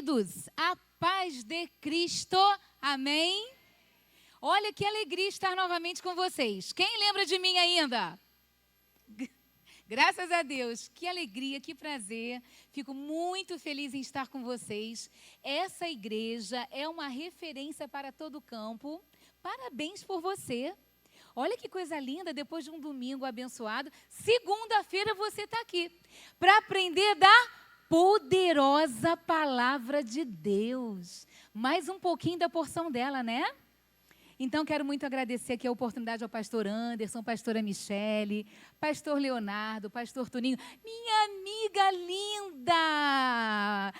queridos, a paz de Cristo, amém? Olha que alegria estar novamente com vocês. Quem lembra de mim ainda? Graças a Deus, que alegria, que prazer. Fico muito feliz em estar com vocês. Essa igreja é uma referência para todo o campo. Parabéns por você. Olha que coisa linda, depois de um domingo abençoado, segunda-feira você está aqui para aprender da poderosa palavra de Deus. Mais um pouquinho da porção dela, né? Então, quero muito agradecer aqui a oportunidade ao pastor Anderson, pastora Michele, pastor Leonardo, pastor Toninho, minha amiga linda!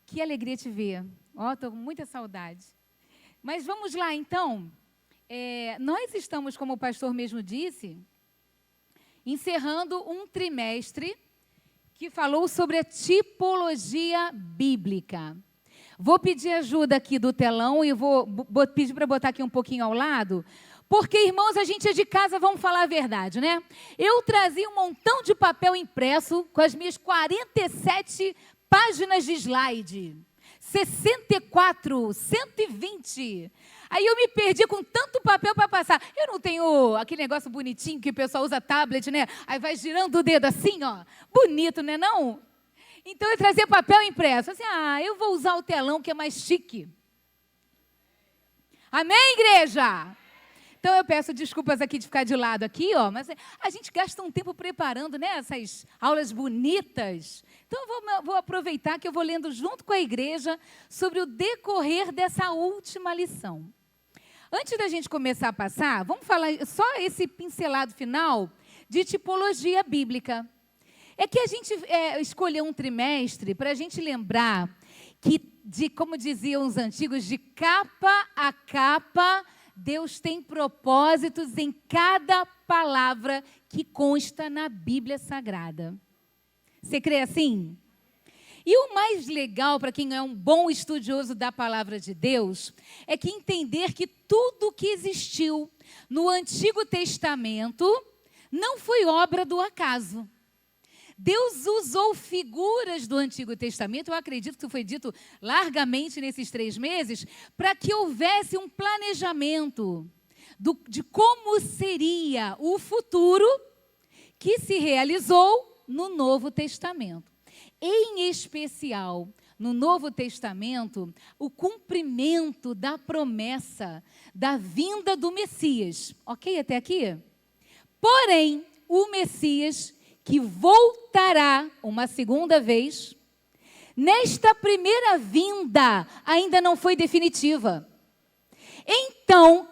Que alegria te ver. Ó, estou com muita saudade. Mas vamos lá, então. Nós estamos, como o pastor mesmo disse, encerrando um trimestre que falou sobre a tipologia bíblica. Vou pedir ajuda aqui do telão e vou pedir para botar aqui um pouquinho ao lado, porque, irmãos, a gente é de casa, vamos falar a verdade, né? Eu trazia um montão de papel impresso com as minhas 47 páginas de slide, 64, 120. Aí eu me perdi com tanto papel para passar. Eu não tenho aquele negócio bonitinho que o pessoal usa tablet, né? Aí vai girando o dedo assim, ó. Bonito, né não? Então eu trazia papel impresso. Assim, eu vou usar o telão que é mais chique. Amém, igreja? Então eu peço desculpas aqui de ficar de lado aqui, ó, mas a gente gasta um tempo preparando, né, essas aulas bonitas. Então eu vou aproveitar que eu vou lendo junto com a igreja sobre o decorrer dessa última lição. Antes da gente começar a passar, vamos falar só esse pincelado final de tipologia bíblica. É que a gente escolheu um trimestre para a gente lembrar que, como diziam os antigos, de capa a capa, Deus tem propósitos em cada palavra que consta na Bíblia Sagrada. Você crê assim? E o mais legal para quem é um bom estudioso da palavra de Deus é que entender que tudo que existiu no Antigo Testamento não foi obra do acaso. Deus usou figuras do Antigo Testamento, eu acredito que isso foi dito largamente nesses 3 meses, para que houvesse um planejamento de como seria o futuro que se realizou no Novo Testamento. Em especial, no Novo Testamento, o cumprimento da promessa da vinda do Messias. Ok até aqui? Porém, o Messias que voltará uma segunda vez, nesta primeira vinda ainda não foi definitiva. Então,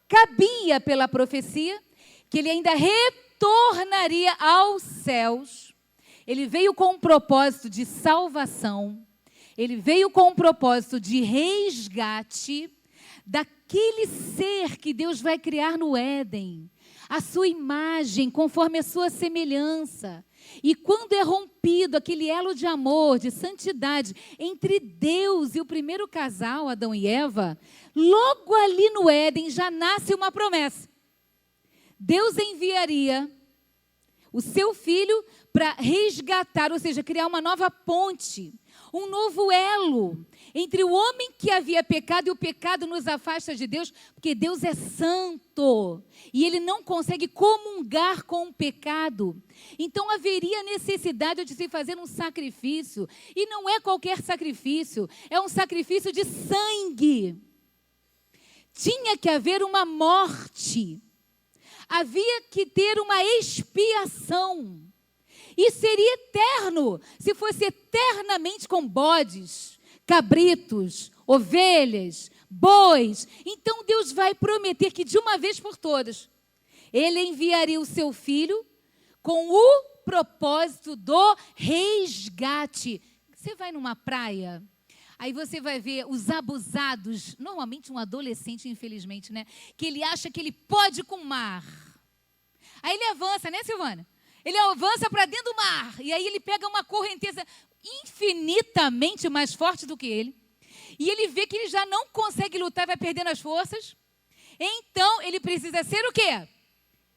cabia pela profecia que ele ainda retornaria aos céus. Ele veio com um propósito de salvação, ele veio com um propósito de resgate daquele ser que Deus vai criar no Éden, a sua imagem, conforme a sua semelhança. E quando é rompido aquele elo de amor, de santidade, entre Deus e o primeiro casal, Adão e Eva, logo ali no Éden já nasce uma promessa. Deus enviaria o seu filho para resgatar, ou seja, criar uma nova ponte, um novo elo entre o homem que havia pecado, e o pecado nos afasta de Deus, porque Deus é santo e Ele não consegue comungar com o pecado. Então haveria necessidade de se fazer um sacrifício, e não é qualquer sacrifício, é um sacrifício de sangue. Tinha que haver uma morte, havia que ter uma expiação. E seria eterno, se fosse eternamente com bodes, cabritos, ovelhas, bois. Então Deus vai prometer que de uma vez por todas, Ele enviaria o seu Filho com o propósito do resgate. Você vai numa praia, aí você vai ver os abusados, normalmente um adolescente, infelizmente, né? Que ele acha que ele pode com o mar. Aí ele avança, né, Silvana? Ele avança para dentro do mar, e aí ele pega uma correnteza infinitamente mais forte do que ele, e ele vê que ele já não consegue lutar, vai perdendo as forças. Então, ele precisa ser o quê?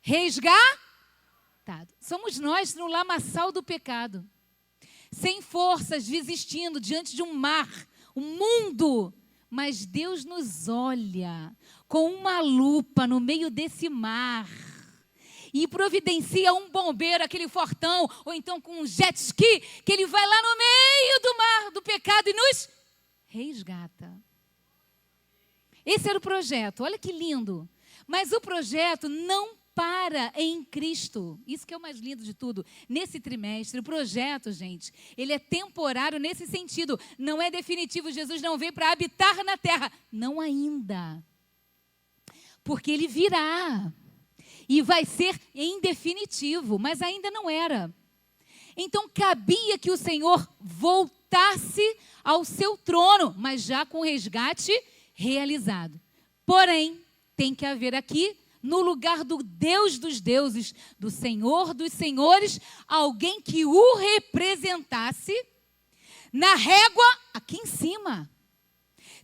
Resgatado. Somos nós no lamaçal do pecado, sem forças, desistindo diante de um mar o mundo, mas Deus nos olha com uma lupa no meio desse mar e providencia um bombeiro, aquele fortão, ou então com um jet ski, que ele vai lá no meio do mar do pecado e nos resgata. Esse era o projeto, olha que lindo. Mas o projeto não para em Cristo. Isso que é o mais lindo de tudo. Nesse trimestre, o projeto, gente, ele é temporário nesse sentido. Não é definitivo. Jesus não veio para habitar na terra. Não ainda. Porque ele virá. E vai ser em definitivo. Mas ainda não era. Então, cabia que o Senhor voltasse ao seu trono, mas já com o resgate realizado. Porém, tem que haver aqui, no lugar do Deus dos deuses, do Senhor dos senhores, alguém que o representasse na régua aqui em cima.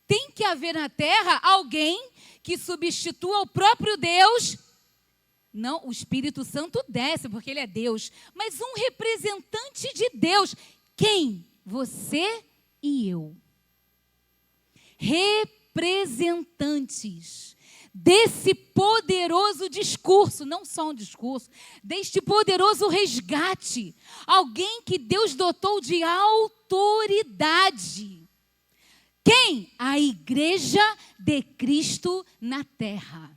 Tem que haver na terra alguém que substitua o próprio Deus. Não, o Espírito Santo desce, porque ele é Deus. Mas um representante de Deus. Quem? Você e eu. Representantes desse poderoso discurso, não só um discurso, deste poderoso resgate. Alguém que Deus dotou de autoridade. Quem? A Igreja de Cristo na terra.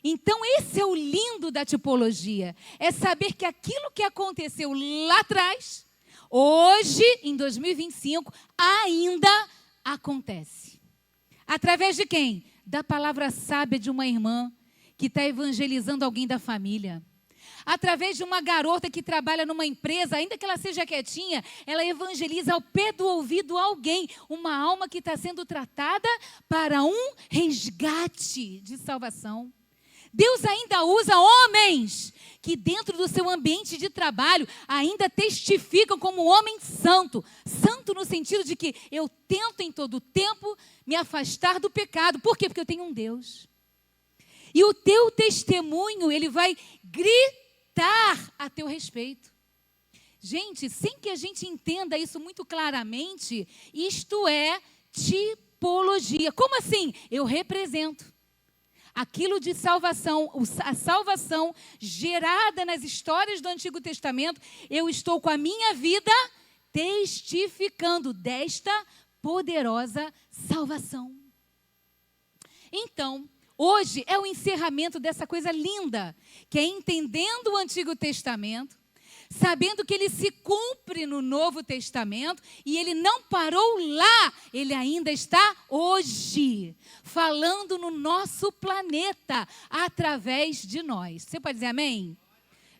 Então, esse é o lindo da tipologia. É saber que aquilo que aconteceu lá atrás, hoje, em 2025, ainda acontece. Através de quem? Da palavra sábia de uma irmã que está evangelizando alguém da família. Através de uma garota que trabalha numa empresa, ainda que ela seja quietinha, ela evangeliza ao pé do ouvido alguém, uma alma que está sendo tratada para um resgate de salvação. Deus ainda usa homens que dentro do seu ambiente de trabalho ainda testificam como homem santo. Santo no sentido de que eu tento em todo tempo me afastar do pecado. Por quê? Porque eu tenho um Deus. E o teu testemunho, ele vai gritar a teu respeito. Gente, sem que a gente entenda isso muito claramente, isto é tipologia. Como assim? Eu represento aquilo de salvação, a salvação gerada nas histórias do Antigo Testamento, eu estou com a minha vida testificando desta poderosa salvação. Então, hoje é o encerramento dessa coisa linda, que é entendendo o Antigo Testamento, sabendo que ele se cumpre no Novo Testamento e ele não parou lá, ele ainda está hoje, falando no nosso planeta, através de nós. Você pode dizer amém?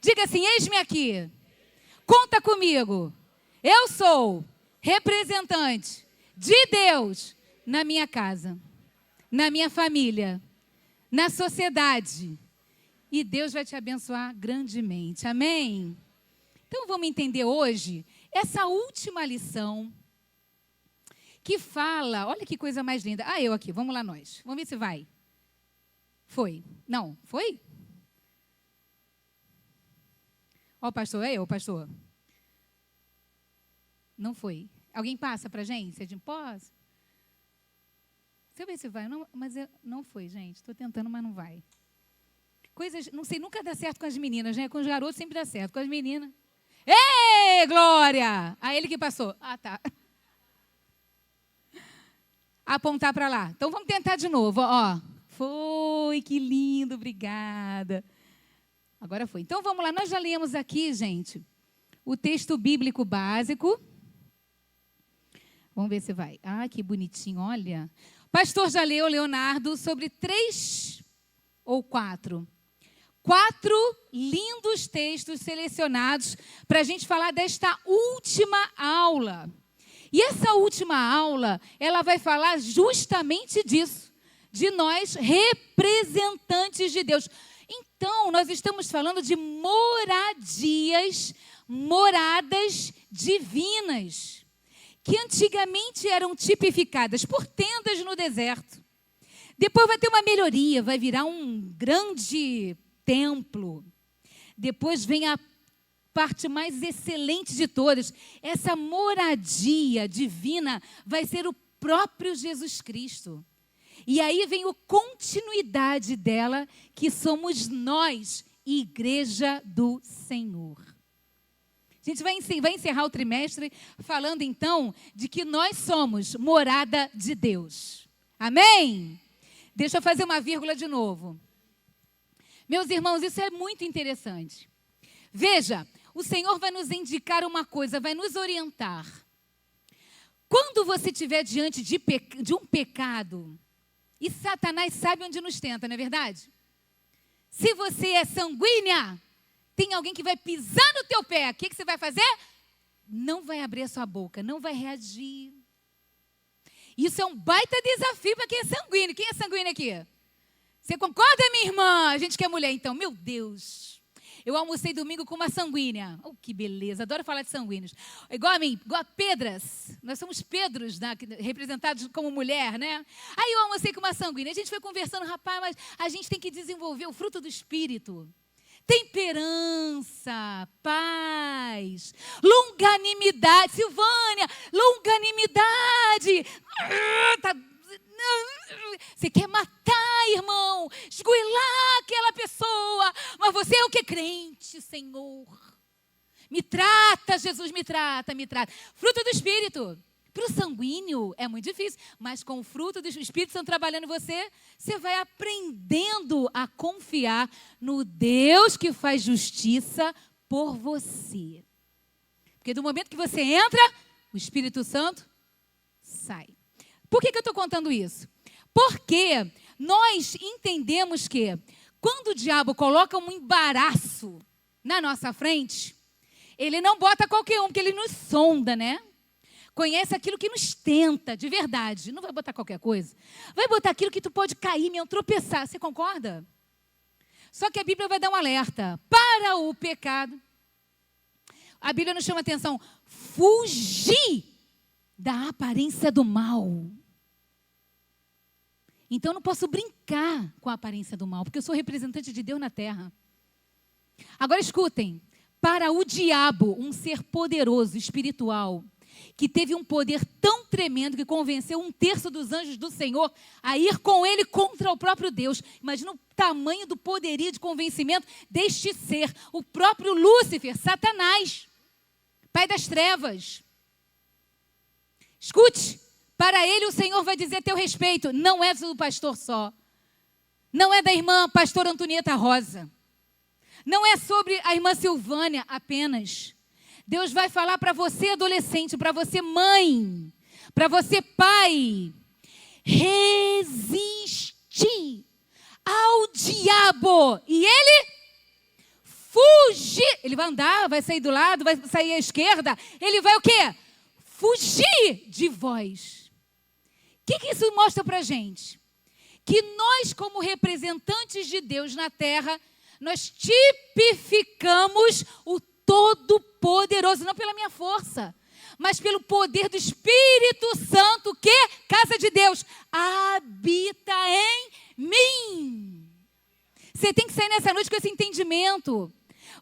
Diga assim, eis-me aqui, conta comigo, eu sou representante de Deus na minha casa, na minha família, na sociedade, e Deus vai te abençoar grandemente, amém? Então, vamos entender hoje essa última lição que fala, olha que coisa mais linda. Ah, eu aqui, vamos lá nós. Vamos ver se vai. Foi. Não, foi? Ó, pastor, é eu, pastor. Não foi. Alguém passa para a gente? De pós? Deixa eu ver se vai. Não, mas não foi, gente. Estou tentando, mas não vai. Coisas, não sei, nunca dá certo com as meninas, né? Com os garotos sempre dá certo. Com as meninas... Ei, Glória! A ele que passou. Ah, tá. Apontar para lá. Então, vamos tentar de novo. Ó. Foi, que lindo, obrigada. Agora foi. Então, vamos lá. Nós já lemos aqui, gente, o texto bíblico básico. Vamos ver se vai. Ah, que bonitinho, olha. O pastor já leu, Leonardo, sobre 3 ou 4 lindos textos selecionados para a gente falar desta última aula. E essa última aula, ela vai falar justamente disso, de nós representantes de Deus. Então, nós estamos falando de moradas divinas, que antigamente eram tipificadas por tendas no deserto. Depois vai ter uma melhoria, vai virar um grande templo. Depois vem a parte mais excelente de todas. Essa moradia divina vai ser o próprio Jesus Cristo. E aí vem a continuidade dela, que somos nós, igreja do Senhor. A gente vai encerrar o trimestre falando, então, de que nós somos morada de Deus. Amém? Deixa eu fazer uma vírgula de novo. Meus irmãos, isso é muito interessante. Veja, o Senhor vai nos indicar uma coisa, vai nos orientar. Quando você estiver diante de um pecado, e Satanás sabe onde nos tenta, não é verdade? Se você é sanguínea, tem alguém que vai pisar no teu pé, o que você vai fazer? Não vai abrir a sua boca, não vai reagir. Isso é um baita desafio para quem é sanguíneo. Quem é sanguíneo aqui? Você concorda, minha irmã? A gente que é mulher, então. Meu Deus. Eu almocei domingo com uma sanguínea. Oh, que beleza. Adoro falar de sanguíneos. Igual a mim, igual a Pedras. Nós somos Pedros, né, representados como mulher, né? Aí eu almocei com uma sanguínea. A gente foi conversando, rapaz, mas a gente tem que desenvolver o fruto do Espírito. Temperança, paz, longanimidade. Silvânia, longanimidade. Você quer matar, irmão, esgoelar aquela pessoa, mas você é o que? Crente, Senhor. Me trata, Jesus, me trata. Fruto do Espírito. Para o sanguíneo é muito difícil, mas com o fruto do Espírito Santo trabalhando em você, você vai aprendendo a confiar no Deus que faz justiça por você. Porque do momento que você entra, o Espírito Santo sai. Por que eu estou contando isso? Porque nós entendemos que quando o diabo coloca um embaraço na nossa frente, ele não bota qualquer um, porque ele nos sonda, né? Conhece aquilo que nos tenta, de verdade. Não vai botar qualquer coisa. Vai botar aquilo que tu pode cair, mesmo, tropeçar. Você concorda? Só que a Bíblia vai dar um alerta. Para o pecado. A Bíblia nos chama a atenção. Fugir da aparência do mal. Então eu não posso brincar com a aparência do mal, porque eu sou representante de Deus na terra. Agora escutem. Para o diabo, um ser poderoso, espiritual, que teve um poder tão tremendo que convenceu 1/3 dos anjos do Senhor a ir com ele contra o próprio Deus. Imagina o tamanho do poderio de convencimento deste ser, o próprio Lúcifer, Satanás, pai das trevas. Escute, para ele o Senhor vai dizer a teu respeito, não é do pastor só, não é da irmã pastora Antonieta Rosa, não é sobre a irmã Silvânia apenas. Deus vai falar para você, adolescente, para você, mãe, para você, pai. Resistir ao diabo. E ele fugir. Ele vai andar, vai sair do lado, vai sair à esquerda. Ele vai o quê? Fugir de vós. O que isso mostra para a gente? Que nós, como representantes de Deus na terra, nós tipificamos o Todo-Poderoso, não pela minha força, mas pelo poder do Espírito Santo, que, casa de Deus, habita em mim. Você tem que sair nessa noite com esse entendimento.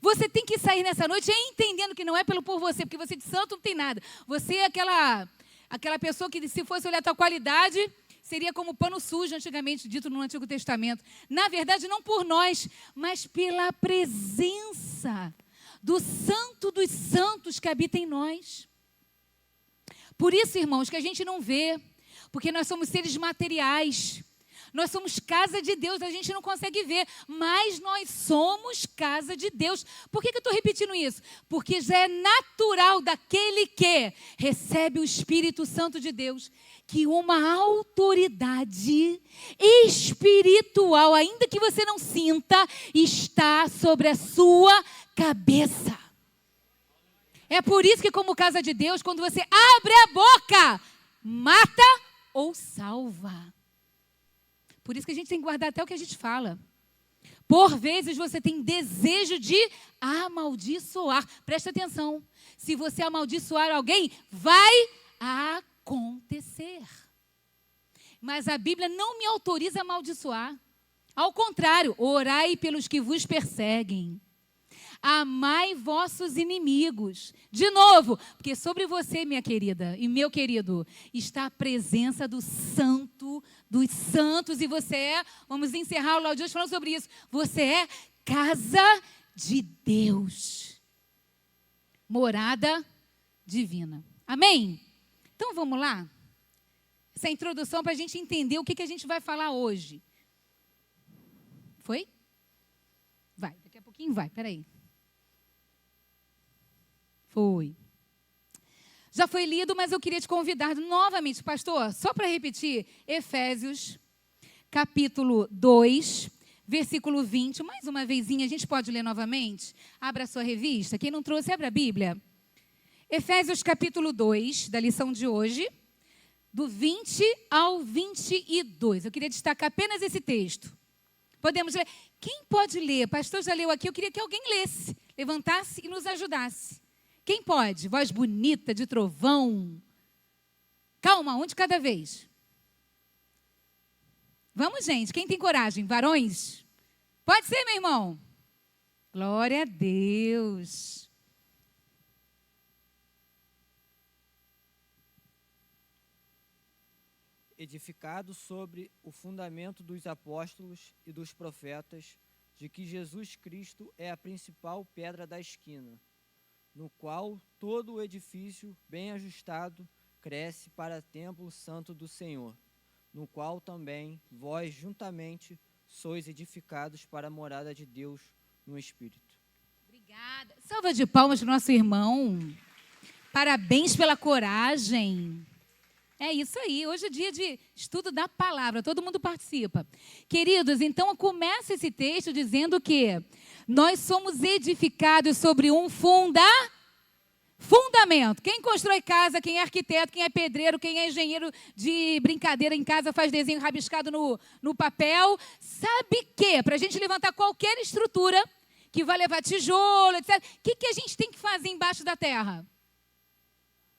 Você tem que sair nessa noite entendendo que não é pelo por você, porque você de santo não tem nada. Você é aquela pessoa que, se fosse olhar a tua qualidade, seria como pano sujo, antigamente dito no Antigo Testamento. Na verdade, não por nós, mas pela presença do Santo dos Santos que habita em nós. Por isso, irmãos, que a gente não vê, porque nós somos seres materiais, nós somos casa de Deus, a gente não consegue ver, mas nós somos casa de Deus. Por que eu estou repetindo isso? Porque já é natural daquele que recebe o Espírito Santo de Deus, que uma autoridade espiritual, ainda que você não sinta, está sobre a sua cabeça. É por isso que, como casa de Deus, quando você abre a boca, mata ou salva. Por isso que a gente tem que guardar até o que a gente fala. Por vezes você tem desejo de amaldiçoar. Presta atenção. Se você amaldiçoar alguém, vai acontecer. Mas a Bíblia não me autoriza a amaldiçoar. Ao contrário, orai pelos que vos perseguem. Amai vossos inimigos. De novo, porque sobre você, minha querida e meu querido, está a presença do Santo dos Santos. E você é, vamos encerrar o aula de hoje falando sobre isso, você é casa de Deus. Morada divina. Amém? Então vamos lá? Essa introdução para a gente entender o que a gente vai falar hoje. Foi? Vai, daqui a pouquinho vai, peraí. Foi. Já foi lido, mas eu queria te convidar novamente, pastor, só para repetir, Efésios, capítulo 2, versículo 20. Mais uma vezinha, a gente pode ler novamente? Abra a sua revista. Quem não trouxe, abra a Bíblia. Efésios, capítulo 2, da lição de hoje, do 20 ao 22. Eu queria destacar apenas esse texto. Podemos ler. Quem pode ler? O pastor já leu aqui, eu queria que alguém lesse, levantasse e nos ajudasse. Quem pode? Voz bonita, de trovão. Calma, um de cada vez. Vamos, gente. Quem tem coragem? Varões? Pode ser, meu irmão? Glória a Deus. Edificado sobre o fundamento dos apóstolos e dos profetas, de que Jesus Cristo é a principal pedra da esquina, no qual todo o edifício bem ajustado cresce para templo santo do Senhor, no qual também vós juntamente sois edificados para a morada de Deus no Espírito. Obrigada. Salva de palmas para o nosso irmão. Parabéns pela coragem. É isso aí, hoje é dia de estudo da palavra, todo mundo participa. Queridos, então começa esse texto dizendo que nós somos edificados sobre um fundamento. Quem constrói casa, quem é arquiteto, quem é pedreiro, quem é engenheiro de brincadeira em casa, faz desenho rabiscado no papel, sabe que para a gente levantar qualquer estrutura que vai levar tijolo, etc., o que a gente tem que fazer embaixo da terra?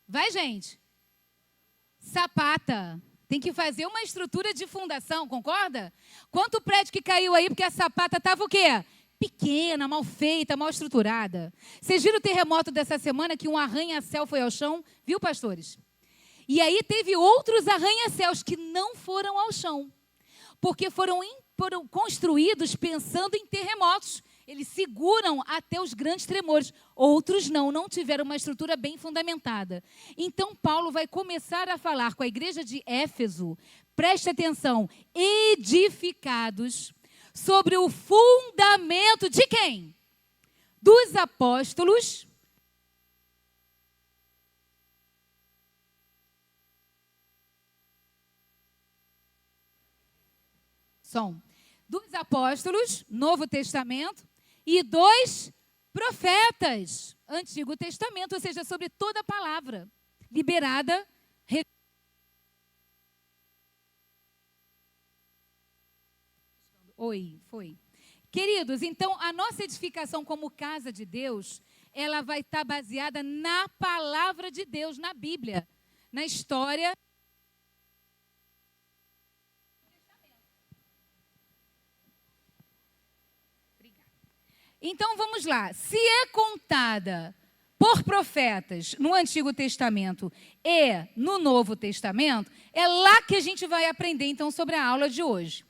Vai, gente? Sapata. Tem que fazer uma estrutura de fundação, concorda? Quanto prédio que caiu aí porque a sapata estava o quê? Pequena, mal feita, mal estruturada. Vocês viram o terremoto dessa semana que um arranha-céu foi ao chão? Viu, pastores? E aí teve outros arranha-céus que não foram ao chão, porque foram construídos pensando em terremotos. Eles seguram até os grandes tremores. Outros não tiveram uma estrutura bem fundamentada. Então, Paulo vai começar a falar com a igreja de Éfeso, preste atenção, edificados sobre o fundamento de quem? Dos apóstolos. Dos apóstolos, Novo Testamento, e dos profetas, Antigo Testamento, ou seja, sobre toda a palavra liberada. Foi. Queridos, então a nossa edificação como casa de Deus, ela vai estar baseada na palavra de Deus, na Bíblia, na história. Então, vamos lá. Se é contada por profetas no Antigo Testamento e no Novo Testamento, é lá que a gente vai aprender, então, sobre a aula de hoje.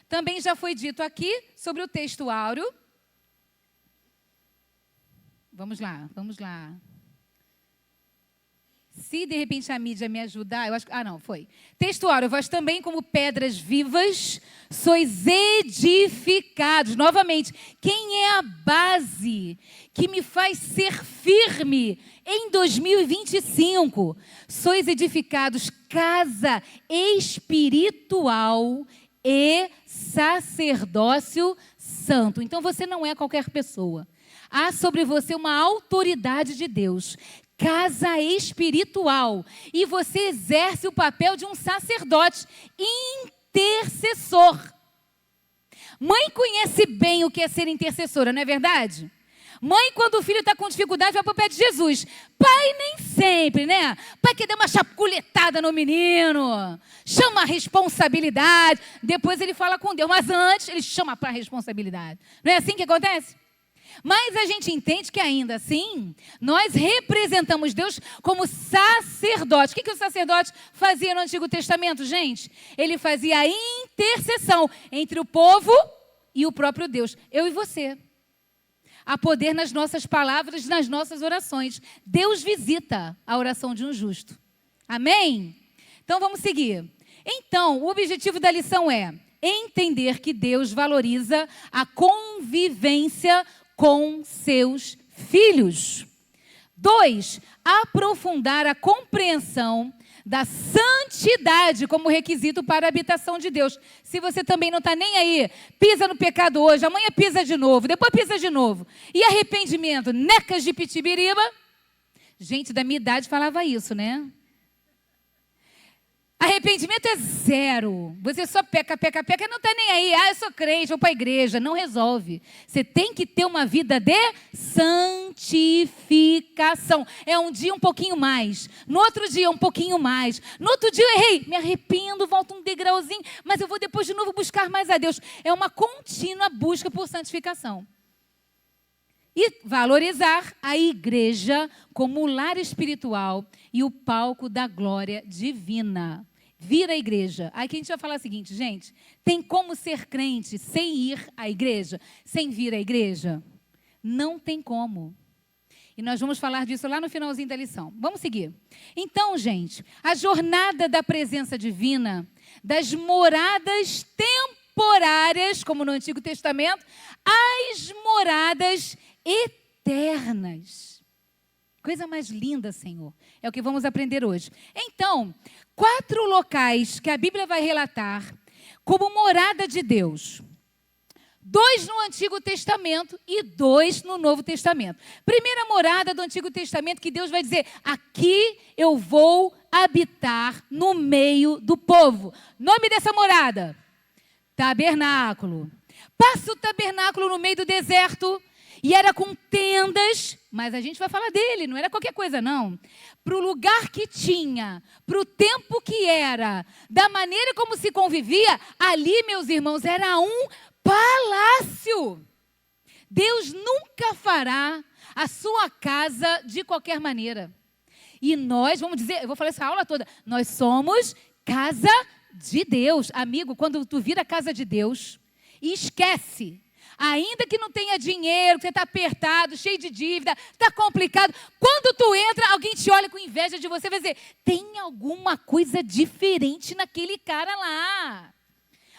Também já foi dito aqui sobre o texto áureo. Vamos lá. Se, de repente, a mídia me ajudar, eu acho que... não, foi. Texto áureo, vós também, como pedras vivas, sois edificados. Novamente, quem é a base que me faz ser firme em 2025? Sois edificados casa espiritual e sacerdócio santo. Então, você não é qualquer pessoa. Há sobre você uma autoridade de Deus. Casa espiritual, e você exerce o papel de um sacerdote intercessor. Mãe conhece bem o que é ser intercessora, não é verdade? Mãe, quando o filho está com dificuldade, vai para o pé de Jesus. Pai, nem sempre, né? Pai quer dar uma chapuletada no menino, chama a responsabilidade, depois ele fala com Deus, mas antes ele chama para a responsabilidade. Não é assim que acontece? Mas a gente entende que ainda assim, nós representamos Deus como sacerdote. O que o sacerdote fazia no Antigo Testamento, gente? Ele fazia a intercessão entre o povo e o próprio Deus. Eu e você. Há poder nas nossas palavras, nas nossas orações. Deus visita a oração de um justo. Amém? Então vamos seguir. Então, o objetivo da lição é entender que Deus valoriza a convivência com seus filhos. 2, aprofundar a compreensão da santidade como requisito para a habitação de Deus. Se você também não está nem aí, pisa no pecado hoje, amanhã pisa de novo, depois pisa de novo. E arrependimento, necas de pitibiriba. Gente da minha idade falava isso, né? Arrependimento é zero. Você só peca, não está nem aí. Eu sou crente, vou para a igreja. Não resolve. Você tem que ter uma vida de santificação. É um dia um pouquinho mais. No outro dia um pouquinho mais. No outro dia eu errei. Me arrependo, volto um degrauzinho. Mas eu vou depois de novo buscar mais a Deus. É uma contínua busca por santificação. E valorizar a igreja como o lar espiritual e o palco da glória divina. Vir à igreja. Aí que a gente vai falar o seguinte, gente, tem como ser crente sem ir à igreja? Sem vir à igreja? Não tem como. E nós vamos falar disso lá no finalzinho da lição. Vamos seguir. Então, gente, a jornada da presença divina, das moradas temporárias, como no Antigo Testamento, às moradas eternas. Coisa mais linda, Senhor. É o que vamos aprender hoje. Então, 4 locais que a Bíblia vai relatar como morada de Deus. 2 no Antigo Testamento e 2 no Novo Testamento. Primeira morada do Antigo Testamento que Deus vai dizer, aqui eu vou habitar no meio do povo. Nome dessa morada? Tabernáculo. Passa o tabernáculo no meio do deserto. E era com tendas, mas a gente vai falar dele, não era qualquer coisa não. Para o lugar que tinha, para o tempo que era, da maneira como se convivia, ali, meus irmãos, era um palácio. Deus nunca fará a sua casa de qualquer maneira. E nós, vamos dizer, eu vou falar essa aula toda, nós somos casa de Deus. Amigo, quando tu vira casa de Deus, esquece. Ainda que não tenha dinheiro, que você está apertado, cheio de dívida, está complicado. Quando tu entra, alguém te olha com inveja de você e vai dizer, tem alguma coisa diferente naquele cara lá.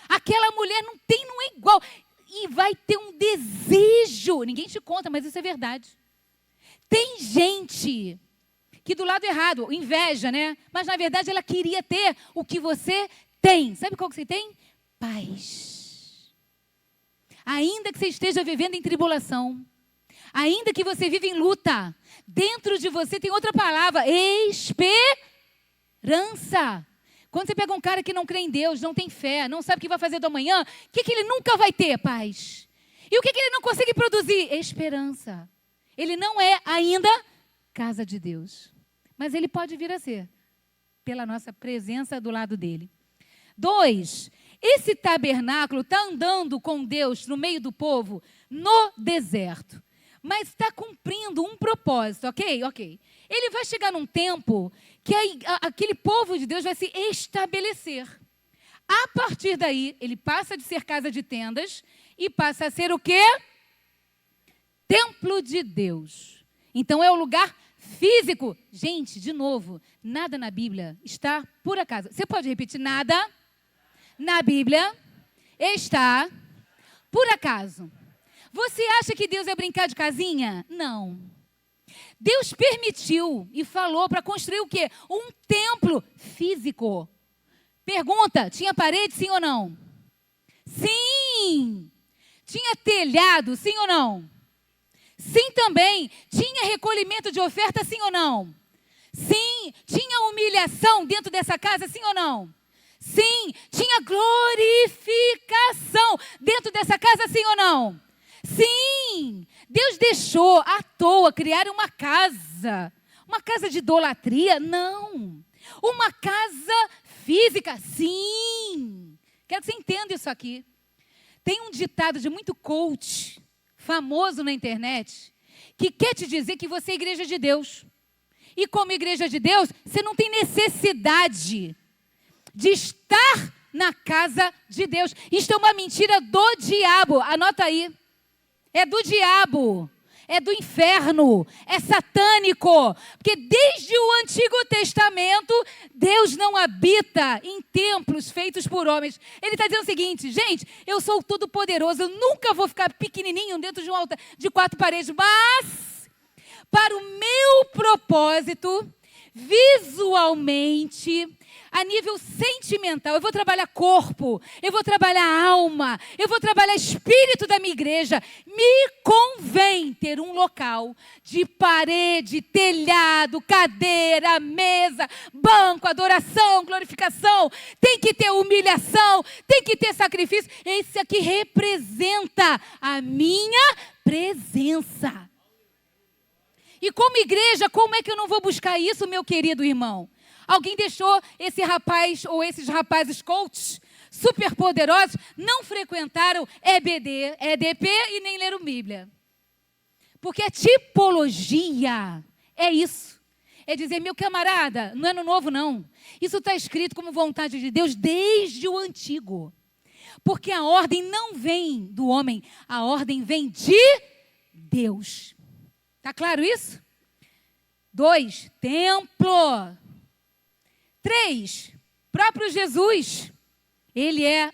Aquela mulher não é igual. E vai ter um desejo. Ninguém te conta, mas isso é verdade. Tem gente que do lado errado, inveja, né? Mas na verdade ela queria ter o que você tem. Sabe qual que você tem? Paz. Ainda que você esteja vivendo em tribulação, ainda que você viva em luta, dentro de você tem outra palavra, esperança. Quando você pega um cara que não crê em Deus, não tem fé, não sabe o que vai fazer do amanhã, o que ele nunca vai ter? Paz. E o que ele não consegue produzir? Esperança. Ele não é ainda casa de Deus, mas ele pode vir a ser, pela nossa presença do lado dele. 2, esse tabernáculo está andando com Deus no meio do povo no deserto, mas está cumprindo um propósito, ok? Ele vai chegar num tempo que aquele povo de Deus vai se estabelecer. A partir daí, ele passa de ser casa de tendas e passa a ser o quê? Templo de Deus. Então é o lugar físico. Gente, de novo, nada na Bíblia está por acaso. Você pode repetir? Nada na Bíblia está por acaso. Você acha que Deus é brincar de casinha? Não. Deus permitiu e falou para construir o quê? Um templo físico. Pergunta, tinha parede, sim ou não? Sim. Tinha telhado, sim ou não? Sim também. Tinha recolhimento de oferta, sim ou não? Sim. Tinha humilhação dentro dessa casa, sim ou não? Sim. Tinha glorificação dentro dessa casa, sim ou não? Sim. Deus deixou à toa criar uma casa de idolatria? Não. Uma casa física? Sim. Quero que você entenda isso aqui. Tem um ditado de muito coach, famoso na internet que quer te dizer que você é igreja de Deus. E como igreja de Deus, você não tem necessidade de estar na casa de Deus. Isto é uma mentira do diabo. Anota aí. É do diabo. É do inferno. É satânico. Porque desde o Antigo Testamento, Deus não habita em templos feitos por homens. Ele está dizendo o seguinte, gente, eu sou todo poderoso, eu nunca vou ficar pequenininho dentro de um altar de 4 paredes, mas para o meu propósito, visualmente, a nível sentimental, eu vou trabalhar corpo, eu vou trabalhar alma, eu vou trabalhar espírito da minha igreja. Me convém ter um local de parede, telhado, cadeira, mesa, banco, adoração, glorificação. Tem que ter humilhação, tem que ter sacrifício. Esse aqui representa a minha presença. E como igreja, como é que eu não vou buscar isso, meu querido irmão? Alguém deixou esse rapaz ou esses rapazes coaches super poderosos, não frequentaram EBD, EDP e nem leram Bíblia. Porque a tipologia é isso. É dizer, meu camarada, não é no novo não. Isso está escrito como vontade de Deus desde o antigo. Porque a ordem não vem do homem, a ordem vem de Deus. Está claro isso? 2, templo. 3, próprio Jesus. Ele é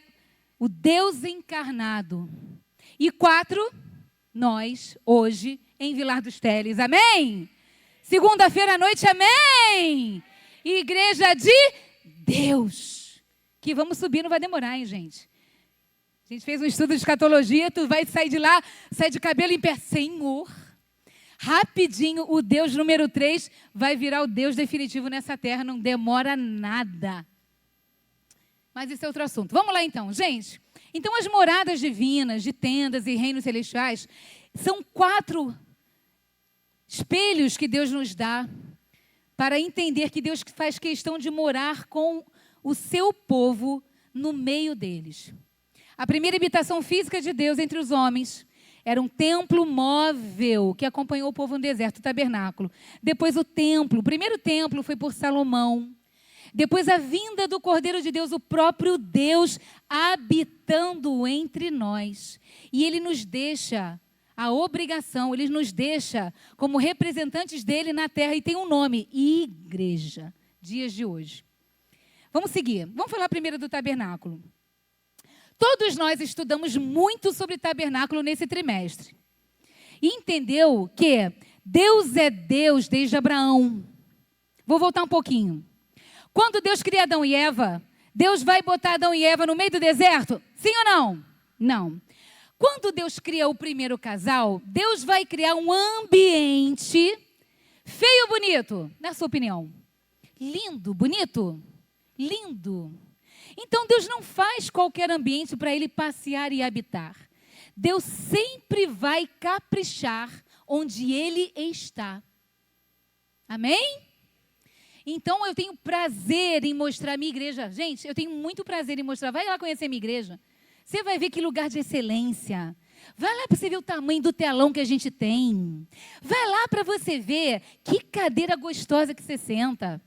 o Deus encarnado. E 4, nós, hoje, em Vilar dos Teles. Amém? Segunda-feira à noite, amém? Igreja de Deus. Que vamos subir, não vai demorar, hein, gente? A gente fez um estudo de escatologia, tu vai sair de lá, sai de cabelo em pé. Senhor, rapidinho, o Deus número 3 vai virar o Deus definitivo nessa terra, não demora nada. Mas isso é outro assunto. Vamos lá então, gente. Então as moradas divinas, de tendas e reinos celestiais, são 4 espelhos que Deus nos dá para entender que Deus faz questão de morar com o seu povo no meio deles. A primeira habitação física de Deus entre os homens era um templo móvel que acompanhou o povo no deserto, o tabernáculo. Depois o templo, o primeiro templo foi por Salomão. Depois a vinda do Cordeiro de Deus, o próprio Deus habitando entre nós. E Ele nos deixa a obrigação, Ele nos deixa como representantes dEle na terra e tem um nome, igreja, dias de hoje. Vamos seguir, vamos falar primeiro do tabernáculo. Todos nós estudamos muito sobre tabernáculo nesse trimestre. E entendeu que Deus é Deus desde Abraão. Vou voltar um pouquinho. Quando Deus cria Adão e Eva, Deus vai botar Adão e Eva no meio do deserto? Sim ou não? Não. Quando Deus cria o primeiro casal, Deus vai criar um ambiente feio ou bonito? Na sua opinião? Lindo, bonito? Lindo. Então, Deus não faz qualquer ambiente para ele passear e habitar. Deus sempre vai caprichar onde ele está. Amém? Então, eu tenho prazer em mostrar a minha igreja. Gente, eu tenho muito prazer em mostrar. Vai lá conhecer a minha igreja. Você vai ver que lugar de excelência. Vai lá para você ver o tamanho do telão que a gente tem. Vai lá para você ver que cadeira gostosa que você senta.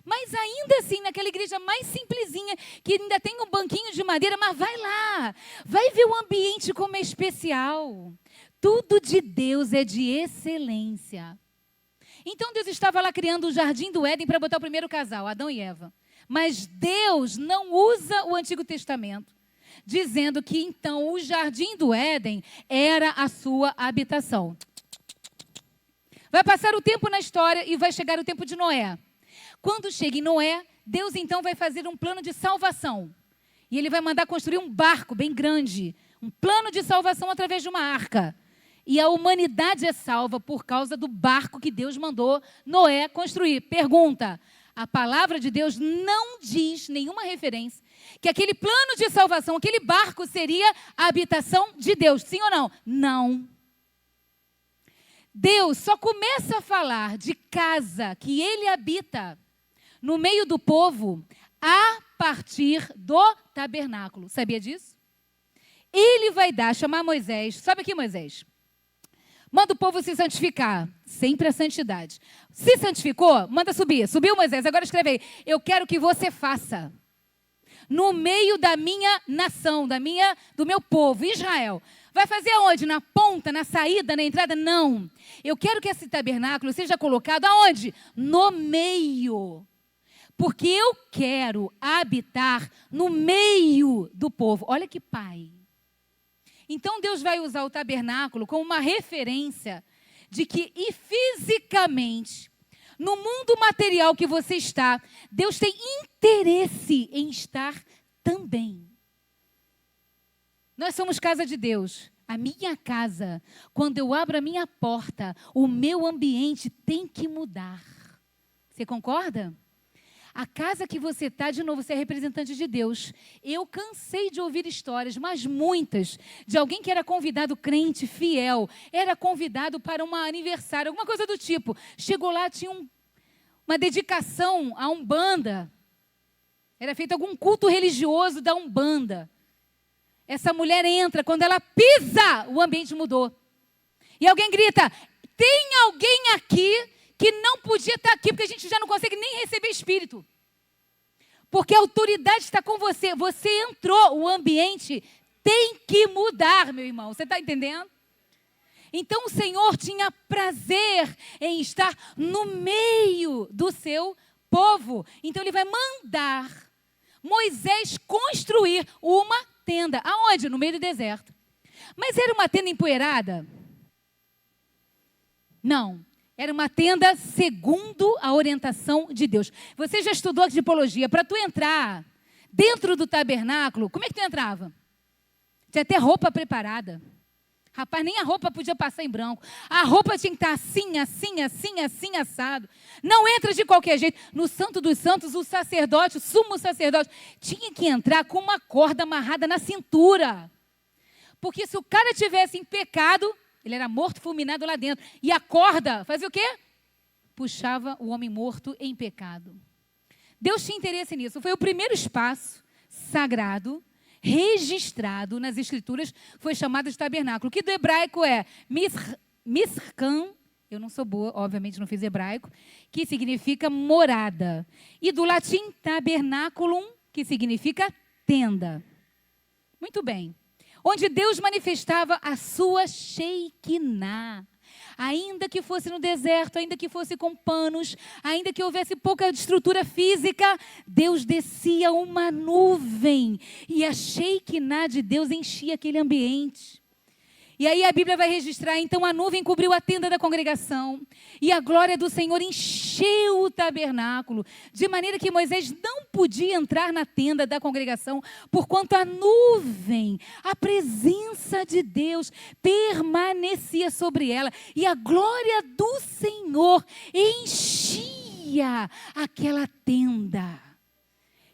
Mas ainda assim, naquela igreja mais simplesinha, que ainda tem um banquinho de madeira, mas vai lá, vai ver o ambiente como é especial. Tudo de Deus é de excelência. Então Deus estava lá criando o jardim do Éden para botar o primeiro casal, Adão e Eva. Mas Deus não usa o Antigo Testamento, dizendo que então o jardim do Éden era a sua habitação. Vai passar o tempo na história e vai chegar o tempo de Noé. Quando chega em Noé, Deus então vai fazer um plano de salvação. E Ele vai mandar construir um barco bem grande. Um plano de salvação através de uma arca. E a humanidade é salva por causa do barco que Deus mandou Noé construir. Pergunta, a palavra de Deus não diz nenhuma referência que aquele plano de salvação, aquele barco seria a habitação de Deus. Sim ou não? Não. Deus só começa a falar de casa que Ele habita no meio do povo a partir do tabernáculo. Sabia disso? Ele vai chamar Moisés. Sobe aqui, Moisés. Manda o povo se santificar. Sempre a santidade. Se santificou, manda subir. Subiu Moisés, agora escreve aí. Eu quero que você faça. No meio da minha nação, do meu povo, Israel. Vai fazer aonde? Na ponta, na saída, na entrada? Não. Eu quero que esse tabernáculo seja colocado aonde? No meio. Porque eu quero habitar no meio do povo. Olha que pai. Então Deus vai usar o tabernáculo como uma referência de que, e fisicamente, no mundo material que você está, Deus tem interesse em estar também. Nós somos casa de Deus. A minha casa, quando eu abro a minha porta, o meu ambiente tem que mudar. Você concorda? A casa que você está, de novo, você é representante de Deus. Eu cansei de ouvir histórias, mas muitas, de alguém que era convidado crente, fiel, era convidado para um aniversário, alguma coisa do tipo. Chegou lá, tinha uma dedicação à Umbanda. Era feito algum culto religioso da Umbanda. Essa mulher entra, quando ela pisa, o ambiente mudou. E alguém grita, tem alguém aqui que não podia estar aqui, porque a gente já não consegue nem receber espírito. Porque a autoridade está com você. Você entrou, o ambiente tem que mudar, meu irmão. Você está entendendo? Então o Senhor tinha prazer em estar no meio do seu povo. Então Ele vai mandar Moisés construir uma tenda. Aonde? No meio do deserto. Mas era uma tenda empoeirada? Não. Era uma tenda segundo a orientação de Deus. Você já estudou tipologia? Para tu entrar dentro do tabernáculo, como é que tu entrava? Tinha até roupa preparada. Rapaz, nem a roupa podia passar em branco. A roupa tinha que estar assim, assim, assim, assim, assado. Não entra de qualquer jeito. No Santo dos Santos, o sacerdote, o sumo sacerdote, tinha que entrar com uma corda amarrada na cintura. Porque se o cara tivesse em pecado, ele era morto, fulminado lá dentro. E a corda fazia o quê? Puxava o homem morto em pecado. Deus tinha interesse nisso. Foi o primeiro espaço sagrado, registrado nas Escrituras, foi chamado de tabernáculo. Que do hebraico é Mishkan, eu não sou boa, obviamente não fiz hebraico, que significa morada. E do latim tabernaculum, que significa tenda. Muito bem. Onde Deus manifestava a sua Shekinah. Ainda que fosse no deserto, ainda que fosse com panos, ainda que houvesse pouca estrutura física, Deus descia uma nuvem. E a Shekinah de Deus enchia aquele ambiente. E aí a Bíblia vai registrar, então a nuvem cobriu a tenda da congregação. E a glória do Senhor encheu o tabernáculo. De maneira que Moisés não podia entrar na tenda da congregação, porquanto a nuvem, a presença de Deus, permanecia sobre ela. E a glória do Senhor enchia aquela tenda.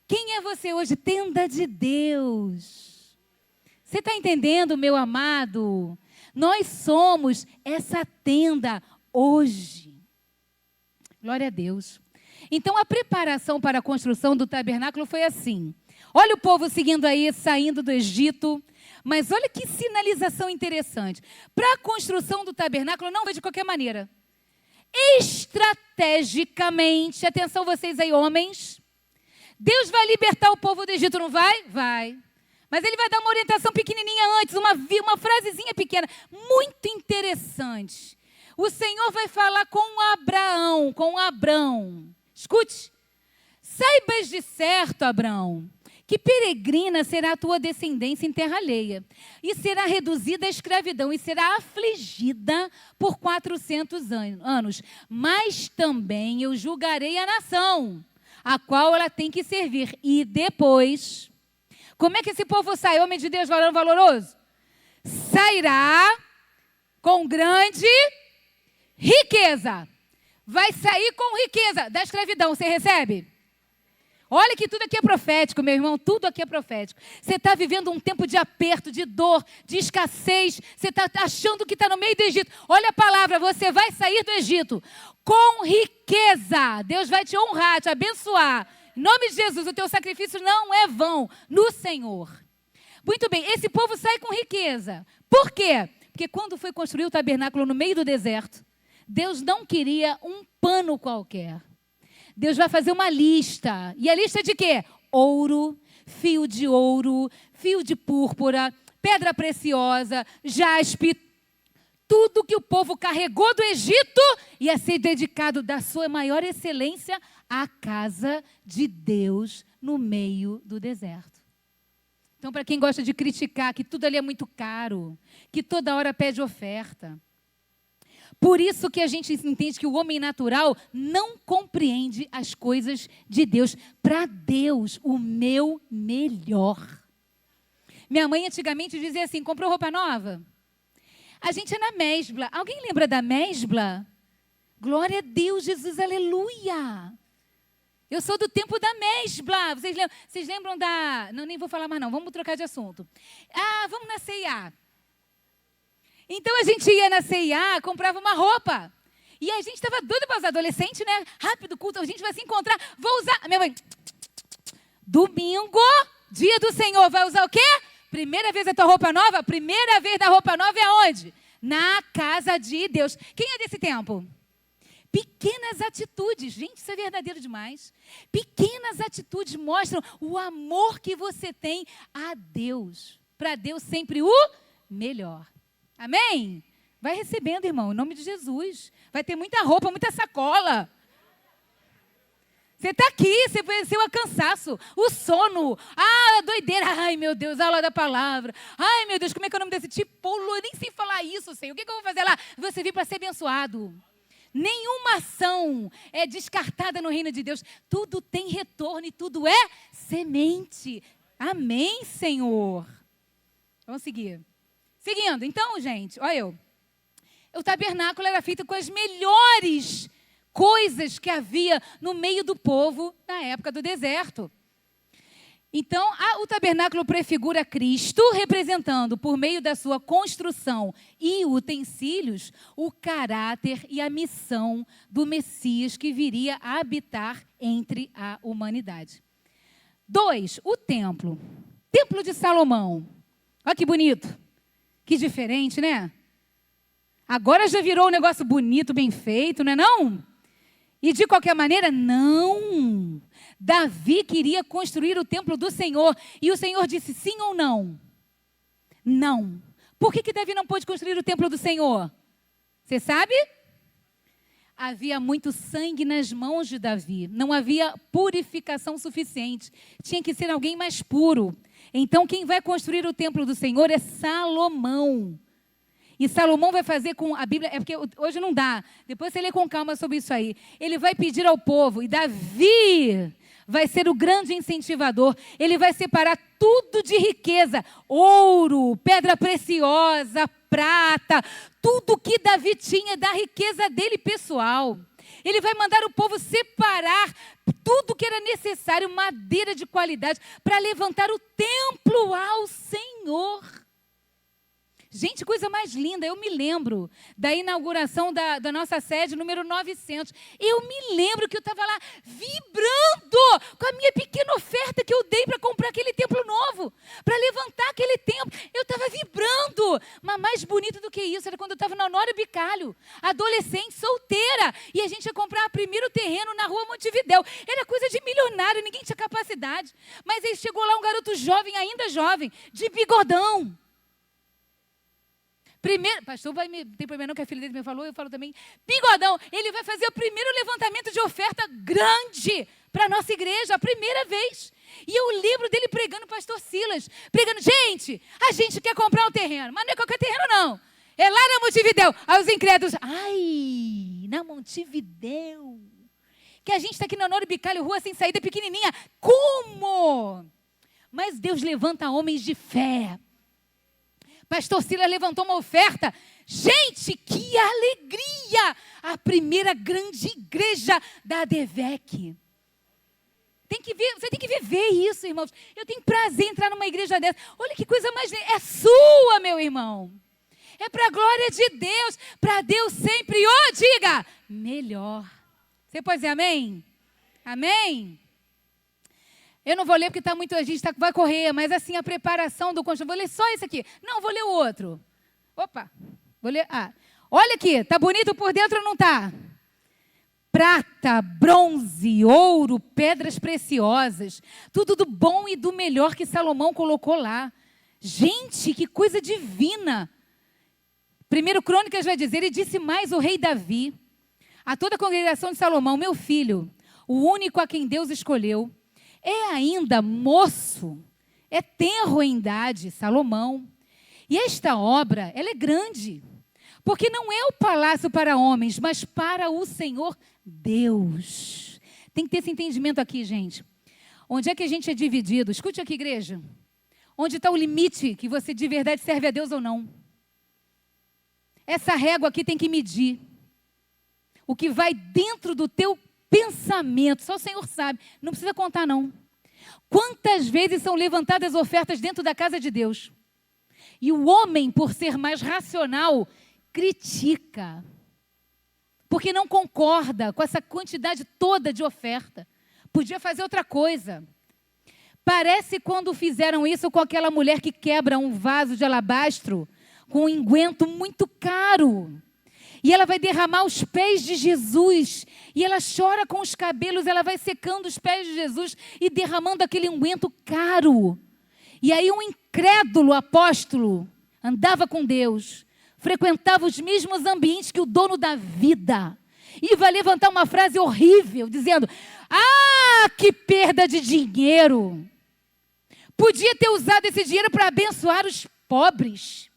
Quem é você hoje? Tenda de Deus. Você está entendendo, meu amado? Nós somos essa tenda hoje. Glória a Deus. Então, a preparação para a construção do tabernáculo foi assim. Olha o povo seguindo aí, saindo do Egito. Mas olha que sinalização interessante. Para a construção do tabernáculo, não foi de qualquer maneira. Estrategicamente, atenção vocês aí, homens. Deus vai libertar o povo do Egito, não vai? Vai. Mas Ele vai dar uma orientação pequenininha antes, uma frasezinha pequena, muito interessante. O Senhor vai falar com Abrão. Escute. Saibas de certo, Abrão, que peregrina será a tua descendência em terra alheia, e será reduzida à escravidão, e será afligida por 400 anos. Mas também eu julgarei a nação, a qual ela tem que servir, e depois... Como é que esse povo sai, homem de Deus valoroso? Sairá com grande riqueza. Vai sair com riqueza da escravidão. Você recebe? Olha que tudo aqui é profético, meu irmão. Tudo aqui é profético. Você está vivendo um tempo de aperto, de dor, de escassez. Você está achando que está no meio do Egito. Olha a palavra, você vai sair do Egito com riqueza. Deus vai te honrar, te abençoar. Em nome de Jesus, o teu sacrifício não é vão no Senhor. Muito bem, esse povo sai com riqueza. Por quê? Porque quando foi construir o tabernáculo no meio do deserto, Deus não queria um pano qualquer. Deus vai fazer uma lista. E a lista de quê? Ouro, fio de púrpura, pedra preciosa, jaspe. Tudo que o povo carregou do Egito ia ser dedicado da sua maior excelência à casa de Deus no meio do deserto. Então, para quem gosta de criticar que tudo ali é muito caro, que toda hora pede oferta, por isso que a gente entende que o homem natural não compreende as coisas de Deus. Para Deus, o meu melhor. Minha mãe antigamente dizia assim, comprou roupa nova? A gente é na mesbla. Alguém lembra da mesbla? Glória a Deus, Jesus, aleluia. Eu sou do tempo da mesbla. Vocês lembram da... Não, nem vou falar mais não, vamos trocar de assunto. Vamos na C&A. Então a gente ia na C&A, comprava uma roupa. E a gente estava doido para os adolescentes, né? Rápido, culto, a gente vai se encontrar. Vou usar... Minha mãe... Domingo, dia do Senhor, vai usar o quê? Primeira vez a tua roupa nova? Primeira vez da roupa nova é aonde? Na casa de Deus. Quem é desse tempo? Pequenas atitudes. Gente, isso é verdadeiro demais. Pequenas atitudes mostram o amor que você tem a Deus. Para Deus sempre o melhor. Amém? Vai recebendo, irmão, em nome de Jesus. Vai ter muita roupa, muita sacola. Você está aqui, você venceu o cansaço, o sono, a doideira. Ai, meu Deus, a aula da palavra. Ai, meu Deus, como é que é o nome desse tipo? Eu nem sei falar isso, Senhor. O que eu vou fazer lá? Você vir para ser abençoado. Nenhuma ação é descartada no reino de Deus. Tudo tem retorno e tudo é semente. Amém, Senhor. Vamos seguir. Seguindo, então, gente, olha eu. O tabernáculo era feito com as melhores coisas que havia no meio do povo na época do deserto. Então, o tabernáculo prefigura Cristo, representando, por meio da sua construção e utensílios, o caráter e a missão do Messias que viria a habitar entre a humanidade. 2, o templo. Templo de Salomão. Olha que bonito. Que diferente, né? Agora já virou um negócio bonito, bem feito, não é não? E de qualquer maneira, não. Davi queria construir o templo do Senhor. E o Senhor disse sim ou não? Não. Por que Davi não pôde construir o templo do Senhor? Você sabe? Havia muito sangue nas mãos de Davi. Não havia purificação suficiente. Tinha que ser alguém mais puro. Então, quem vai construir o templo do Senhor é Salomão. E Salomão vai fazer com a Bíblia, é porque hoje não dá, depois você lê com calma sobre isso aí. Ele vai pedir ao povo, e Davi vai ser o grande incentivador. Ele vai separar tudo de riqueza, ouro, pedra preciosa, prata, tudo que Davi tinha da riqueza dele pessoal. Ele vai mandar o povo separar tudo que era necessário, madeira de qualidade, para levantar o templo ao Senhor. Gente, coisa mais linda, eu me lembro da inauguração da nossa sede número 900. Eu me lembro que eu estava lá vibrando com a minha pequena oferta que eu dei para comprar aquele templo novo, para levantar aquele templo. Eu estava vibrando, mas mais bonito do que isso era quando eu estava na Honório Bicalho, adolescente, solteira, e a gente ia comprar o primeiro terreno na rua Montevidéu. Era coisa de milionário, ninguém tinha capacidade. Mas aí chegou lá um garoto jovem, ainda jovem, de bigodão. Primeiro, pastor, tem problema não que a filha dele me falou, eu falo também, bigodão, ele vai fazer o primeiro levantamento de oferta grande para a nossa igreja, a primeira vez. E eu lembro dele pregando, pastor Silas, pregando, gente, a gente quer comprar um terreno, mas não é qualquer terreno não, é lá na Montevidéu. Aí os incrédulos, ai, na Montevidéu, que a gente está aqui na Honório Bicalho, rua sem saída, pequenininha, como? Mas Deus levanta homens de fé. Pastor Silas levantou uma oferta. Gente, que alegria! A primeira grande igreja da ADVEC. Você tem que viver isso, irmãos. Eu tenho prazer em entrar numa igreja dessa. Olha que coisa mais linda. É sua, meu irmão. É para a glória de Deus. Para Deus sempre, diga, melhor. Você pode dizer amém? Amém? Eu não vou ler porque a gente vai correr, mas assim, a preparação do construtor. Vou ler só esse aqui. Não, vou ler o outro. Opa, vou ler. Olha aqui, tá bonito por dentro ou não tá? Prata, bronze, ouro, pedras preciosas, tudo do bom e do melhor que Salomão colocou lá. Gente, que coisa divina! 1 Crônicas vai dizer, e disse mais o rei Davi, a toda a congregação de Salomão, meu filho, o único a quem Deus escolheu, é ainda moço, é tenro em idade, Salomão. E esta obra, ela é grande, porque não é o palácio para homens, mas para o Senhor Deus. Tem que ter esse entendimento aqui, gente. Onde é que a gente é dividido? Escute aqui, igreja. Onde está o limite que você de verdade serve a Deus ou não? Essa régua aqui tem que medir. O que vai dentro do teu pensamento, só o Senhor sabe. Não precisa contar, não. Quantas vezes são levantadas ofertas dentro da casa de Deus? E o homem, por ser mais racional, critica. Porque não concorda com essa quantidade toda de oferta. Podia fazer outra coisa. Parece quando fizeram isso com aquela mulher que quebra um vaso de alabastro com um unguento muito caro. E ela vai derramar os pés de Jesus. E ela chora com os cabelos, ela vai secando os pés de Jesus e derramando aquele unguento caro. E aí um incrédulo apóstolo andava com Deus, frequentava os mesmos ambientes que o dono da vida. E vai levantar uma frase horrível, dizendo, que perda de dinheiro. Podia ter usado esse dinheiro para abençoar os pobres.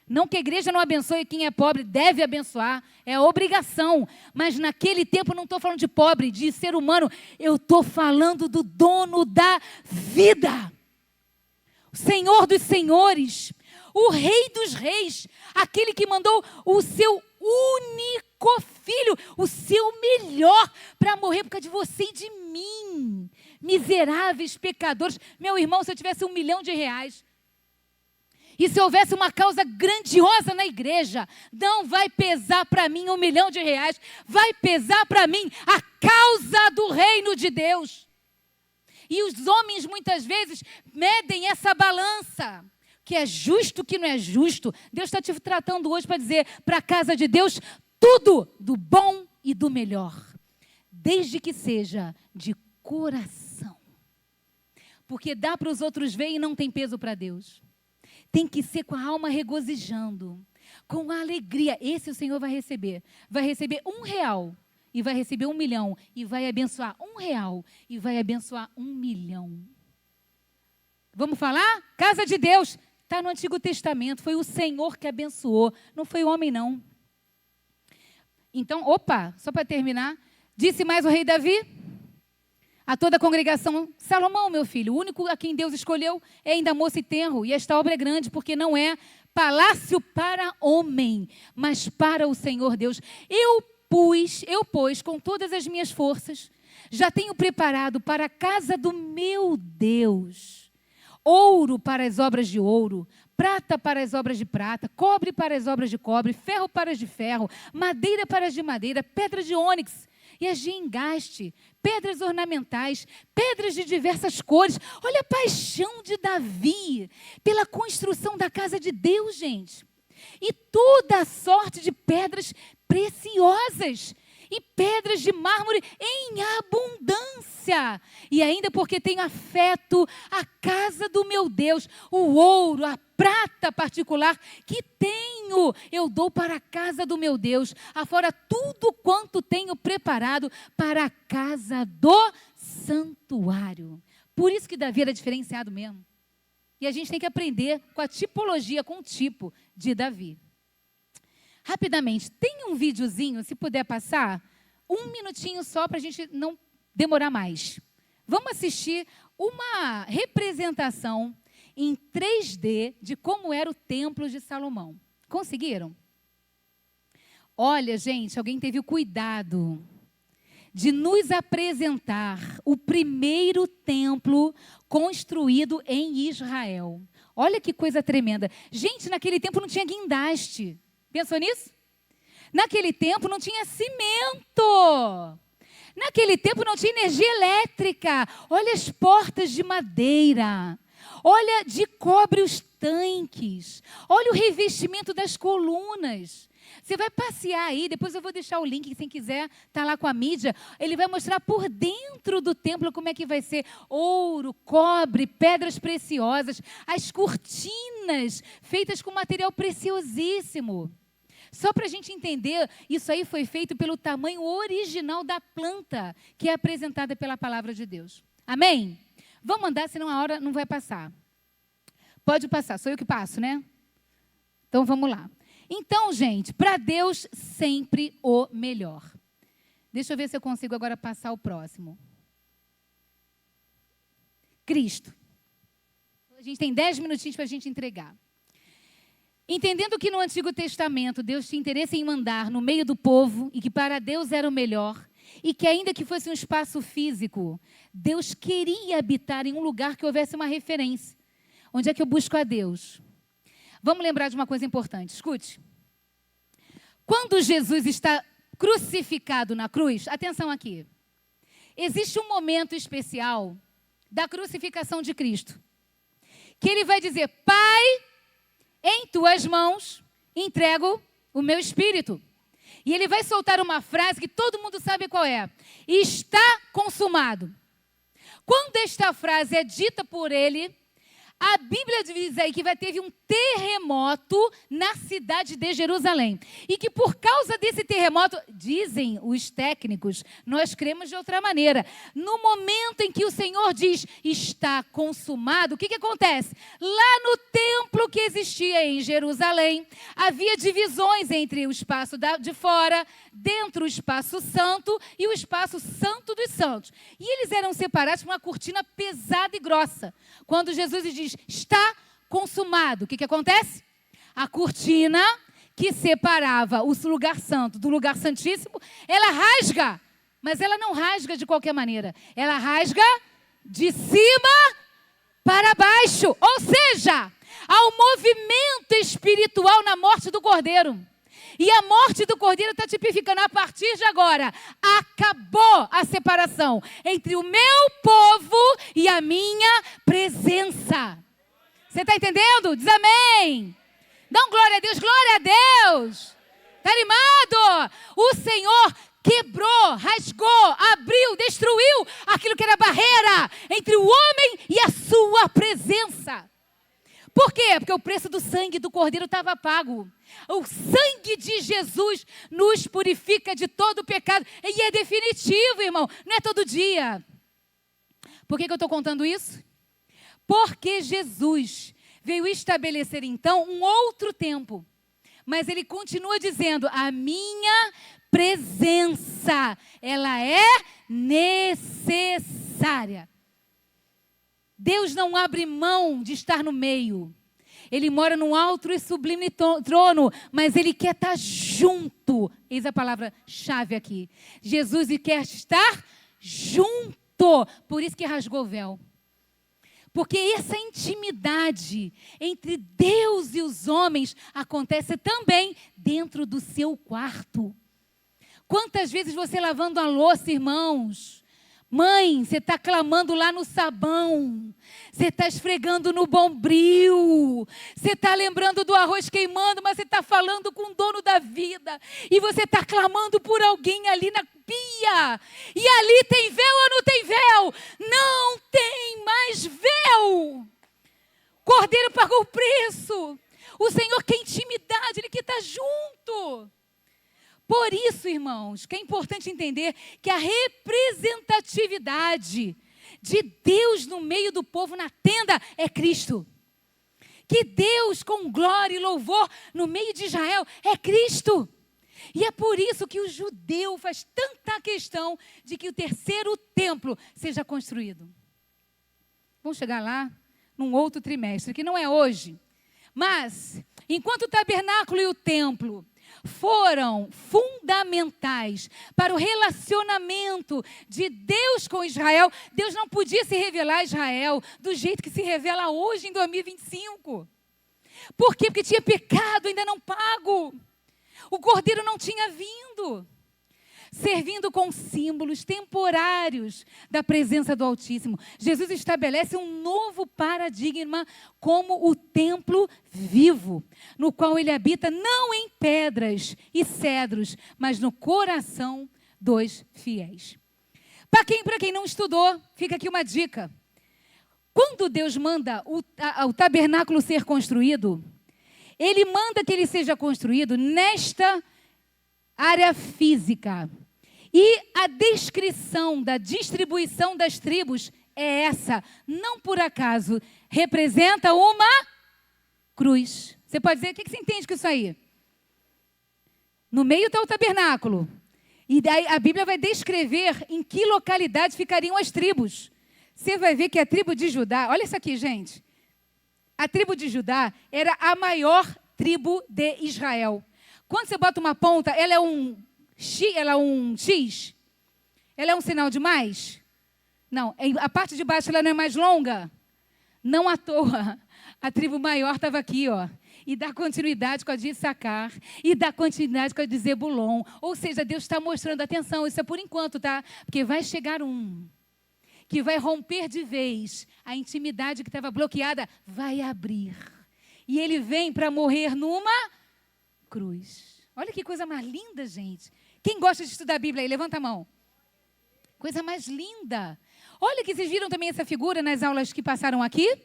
Não que a igreja não abençoe quem é pobre, deve abençoar, é obrigação. Mas naquele tempo não estou falando de pobre, de ser humano, eu estou falando do dono da vida. O Senhor dos senhores, o Rei dos reis, aquele que mandou o seu único filho, o seu melhor, para morrer por causa de você e de mim. Miseráveis pecadores. Meu irmão, se eu tivesse R$1 milhão, e se houvesse uma causa grandiosa na igreja, não vai pesar para mim R$1 milhão, vai pesar para mim a causa do reino de Deus. E os homens muitas vezes medem essa balança, que é justo, que não é justo. Deus está te tratando hoje para dizer, para a casa de Deus, tudo do bom e do melhor, desde que seja de coração. Porque dá para os outros ver e não tem peso para Deus. Tem que ser com a alma regozijando, com alegria. Esse o Senhor vai receber. Vai receber R$1 e vai receber 1 milhão. E vai abençoar R$1 e vai abençoar 1 milhão. Vamos falar? Casa de Deus. Está no Antigo Testamento. Foi o Senhor que abençoou. Não foi o homem, não. Então, só para terminar. Disse mais o rei Davi a toda a congregação, Salomão, meu filho, o único a quem Deus escolheu é ainda moço e tenro, e esta obra é grande, porque não é palácio para homem, mas para o Senhor Deus. Eu, pois, com todas as minhas forças, já tenho preparado para a casa do meu Deus, ouro para as obras de ouro, prata para as obras de prata, cobre para as obras de cobre, ferro para as de ferro, madeira para as de madeira, pedra de ônix, e as de engaste, pedras ornamentais, pedras de diversas cores. Olha a paixão de Davi pela construção da casa de Deus, gente. E toda a sorte de pedras preciosas e pedras de mármore em abundância. E ainda porque tenho afeto à casa do meu Deus, o ouro, a prata particular que tenho, eu dou para a casa do meu Deus, afora tudo quanto tenho preparado para a casa do santuário. Por isso que Davi era diferenciado mesmo. E a gente tem que aprender com a tipologia, com o tipo de Davi. Rapidamente, tem um videozinho, se puder passar, 1 minutinho só para a gente não demorar mais. Vamos assistir uma representação em 3D de como era o templo de Salomão. Conseguiram? Olha, gente, alguém teve o cuidado de nos apresentar o primeiro templo construído em Israel. Olha que coisa tremenda. Gente, naquele tempo não tinha guindaste. Pensou nisso? Naquele tempo não tinha cimento. Naquele tempo não tinha energia elétrica. Olha as portas de madeira. Olha de cobre os tanques. Olha o revestimento das colunas. Você vai passear aí, depois eu vou deixar o link, quem quiser tá lá com a mídia. Ele vai mostrar por dentro do templo como é que vai ser ouro, cobre, pedras preciosas, as cortinas feitas com material preciosíssimo. Só para a gente entender, isso aí foi feito pelo tamanho original da planta que é apresentada pela palavra de Deus. Amém? Vamos andar, senão a hora não vai passar. Pode passar, sou eu que passo, né? Então vamos lá. Então, gente, para Deus sempre o melhor. Deixa eu ver se eu consigo agora passar o próximo. Cristo. A gente tem 10 minutinhos para a gente entregar. Entendendo que no Antigo Testamento Deus tinha interesse em mandar no meio do povo e que para Deus era o melhor, e que ainda que fosse um espaço físico, Deus queria habitar em um lugar que houvesse uma referência. Onde é que eu busco a Deus? Vamos lembrar de uma coisa importante, escute. Quando Jesus está crucificado na cruz, atenção aqui, existe um momento especial da crucificação de Cristo, que ele vai dizer: Pai, em tuas mãos entrego o meu espírito. E ele vai soltar uma frase que todo mundo sabe qual é: está consumado. Quando esta frase é dita por ele, a Bíblia diz aí que teve um terremoto na cidade de Jerusalém. E que por causa desse terremoto, dizem os técnicos, nós cremos de outra maneira. No momento em que o Senhor diz, está consumado, o que acontece? Lá no templo que existia em Jerusalém, havia divisões entre o espaço de fora, dentro o espaço santo e o espaço santo dos santos. E eles eram separados por uma cortina pesada e grossa. Quando Jesus diz, está consumado, o que acontece? A cortina que separava o lugar santo do lugar santíssimo, ela rasga, mas ela não rasga de qualquer maneira. Ela rasga de cima para baixo, ou seja, há um movimento espiritual na morte do Cordeiro. E a morte do Cordeiro está tipificando, a partir de agora, acabou a separação entre o meu povo e a minha presença. Você está entendendo? Diz amém. Dá um glória a Deus, glória a Deus. Está animado? O Senhor quebrou, rasgou, abriu, destruiu aquilo que era barreira entre o homem e a sua presença. Por quê? Porque o preço do sangue do Cordeiro estava pago. O sangue de Jesus nos purifica de todo o pecado. E é definitivo, irmão. Não é todo dia. Por que eu estou contando isso? Porque Jesus veio estabelecer, então, um outro tempo. Mas ele continua dizendo, a minha presença, ela é necessária. Deus não abre mão de estar no meio. Ele mora num alto e sublime trono, mas Ele quer estar junto. Eis a palavra-chave aqui. Jesus quer estar junto. Por isso que rasgou o véu. Porque essa intimidade entre Deus e os homens acontece também dentro do seu quarto. Quantas vezes você lavando a louça, irmãos? Mãe, você está clamando lá no sabão, você está esfregando no bombril, você está lembrando do arroz queimando, mas você está falando com o dono da vida, e você está clamando por alguém ali na pia, e ali tem véu ou não tem véu? Não tem mais véu. Cordeiro pagou o preço, o Senhor quer intimidade, Ele quer estar junto. Por isso, irmãos, que é importante entender que a representatividade de Deus no meio do povo na tenda é Cristo. Que Deus com glória e louvor no meio de Israel é Cristo. E é por isso que o judeu faz tanta questão de que o terceiro templo seja construído. Vamos chegar lá num outro trimestre, que não é hoje. Mas, enquanto o tabernáculo e o templo foram fundamentais para o relacionamento de Deus com Israel, Deus não podia se revelar a Israel do jeito que se revela hoje em 2025. Por quê? Porque tinha pecado ainda não pago. O Cordeiro não tinha vindo. servindo com símbolos temporários da presença do Altíssimo. Jesus estabelece um novo paradigma como o templo vivo, no qual ele habita não em pedras e cedros, mas no coração dos fiéis. Para quem não estudou, fica aqui uma dica. Quando Deus manda o tabernáculo ser construído, Ele manda que ele seja construído nesta área física. E a descrição da distribuição das tribos é essa. Não por acaso, representa uma cruz. Você pode dizer, o que você entende com isso aí? No meio está o tabernáculo. E daí a Bíblia vai descrever em que localidade ficariam as tribos. Você vai ver que a tribo de Judá, olha isso aqui, gente. A tribo de Judá era a maior tribo de Israel. Quando você bota uma ponta, ela é um X? Ela é um sinal de mais? Não, a parte de baixo ela não é mais longa? Não à toa. A tribo maior estava aqui, ó. E dá continuidade com a de Issacar, e dá continuidade com a de Zebulon. Ou seja, Deus está mostrando, atenção, isso é por enquanto, tá? Porque vai chegar um que vai romper de vez a intimidade que estava bloqueada, vai abrir. E ele vem para morrer numa cruz. Olha que coisa mais linda, gente. Quem gosta de estudar a Bíblia aí, levanta a mão. Coisa mais linda. Olha que vocês viram também essa figura nas aulas que passaram aqui.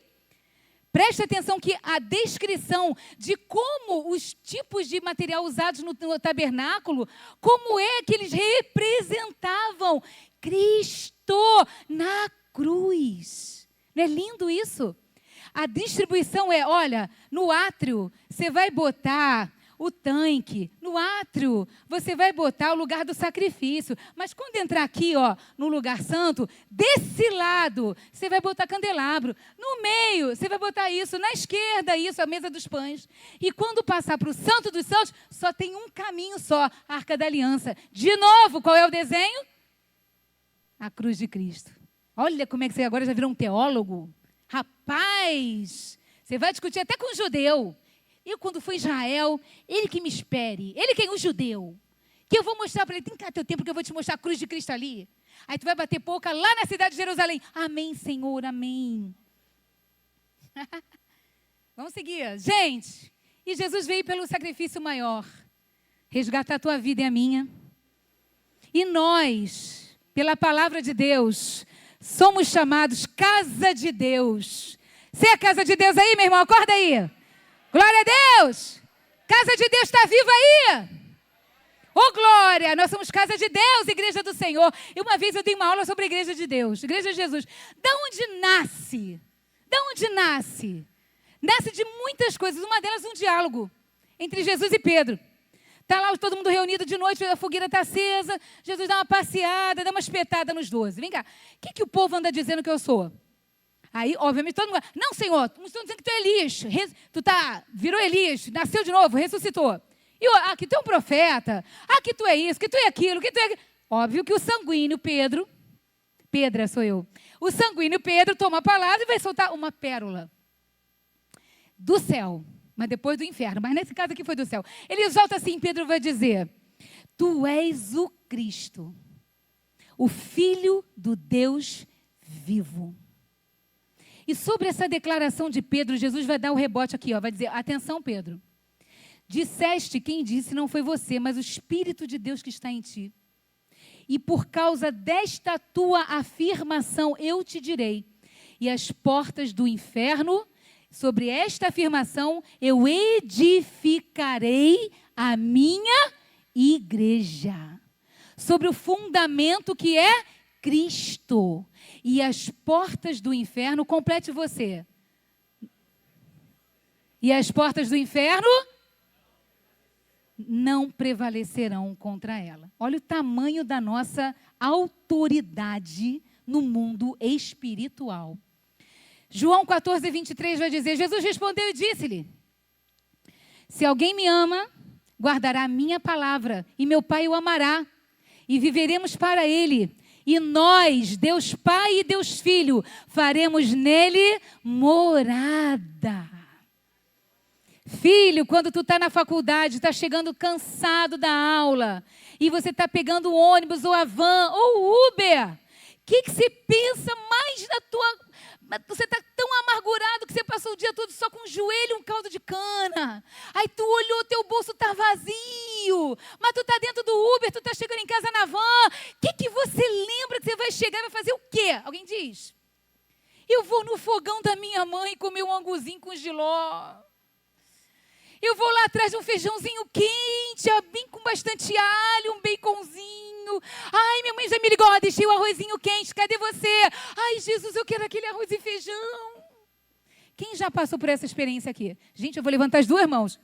Preste atenção que a descrição de como os tipos de material usados no tabernáculo, como é que eles representavam Cristo na cruz. Não é lindo isso? A distribuição é, olha, no átrio você vai botar o tanque, no átrio você vai botar o lugar do sacrifício, mas quando entrar aqui, ó, no lugar santo, desse lado você vai botar candelabro, no meio você vai botar isso, na esquerda isso, a mesa dos pães, e quando passar para o Santo dos Santos, só tem um caminho só, a Arca da Aliança. De novo, qual é o desenho? A cruz de Cristo. Olha como é que você agora já virou um teólogo. Rapaz, você vai discutir até com um judeu. Eu, quando for Israel, ele que me espere. Ele que é um judeu. Que eu vou mostrar para ele, tem cá teu tempo que eu vou te mostrar a cruz de Cristo ali. Aí tu vai bater boca lá na cidade de Jerusalém. Amém, Senhor, amém. Vamos seguir. Gente, e Jesus veio pelo sacrifício maior. Resgatar a tua vida e a minha. E nós, pela palavra de Deus, somos chamados casa de Deus. Você é a casa de Deus aí, meu irmão? Acorda aí. Glória a Deus! Casa de Deus está viva aí! Ô glória! Nós somos casa de Deus, igreja do Senhor. E uma vez eu dei uma aula sobre a igreja de Deus, igreja de Jesus. Da onde nasce? Da onde nasce? Nasce de muitas coisas. Uma delas um diálogo entre Jesus e Pedro. Está lá todo mundo reunido de noite, a fogueira está acesa. Jesus dá uma passeada, dá uma espetada nos 12. Vem cá, o que o povo anda dizendo que eu sou? Aí, obviamente, todo mundo... Não, Senhor, estão dizendo que tu é Elias. Virou Elias, nasceu de novo, ressuscitou. E aqui tu é um profeta. Aqui tu é isso, que tu é aquilo, que tu é... Óbvio que o sanguíneo Pedro... Pedra sou eu. O sanguíneo Pedro toma a palavra e vai soltar uma pérola. Do céu, mas depois do inferno. Mas nesse caso aqui foi do céu. Ele solta assim, Pedro vai dizer... Tu és o Cristo, o Filho do Deus vivo. E sobre essa declaração de Pedro, Jesus vai dar o rebote aqui, ó, vai dizer, atenção Pedro, disseste, quem disse não foi você, mas o Espírito de Deus que está em ti. E por causa desta tua afirmação, eu te direi, e as portas do inferno, sobre esta afirmação, eu edificarei a minha igreja, sobre o fundamento que é Cristo. E as portas do inferno, complete você. E as portas do inferno não prevalecerão contra ela. Olha o tamanho da nossa autoridade no mundo espiritual. João 14, 23 vai dizer, Jesus respondeu e disse-lhe, se alguém me ama, guardará a minha palavra, e meu Pai o amará, e viveremos para ele. E nós, Deus Pai e Deus Filho, faremos nele morada. Filho, quando tu está na faculdade, está chegando cansado da aula, e você está pegando o ônibus, ou a van, ou o Uber, o que você pensa mais na tua... Você está tão amargurado que você passou o dia todo só com o joelho e um caldo de cana. Aí tu olhou, teu bolso está vazio, mas tu está dentro do Uber, tu está chegando em casa na van. O que você lembra que você vai chegar e vai fazer o quê? Alguém diz? Eu vou no fogão da minha mãe comer um anguzinho com jiló. Eu vou lá atrás de um feijãozinho quente, bem com bastante alho, um baconzinho. Ai, minha mãe já me ligou, deixei o arrozinho quente, cadê você? Ai, Jesus, eu quero aquele arroz e feijão. Quem já passou por essa experiência aqui? Gente, eu vou levantar as duas mãos.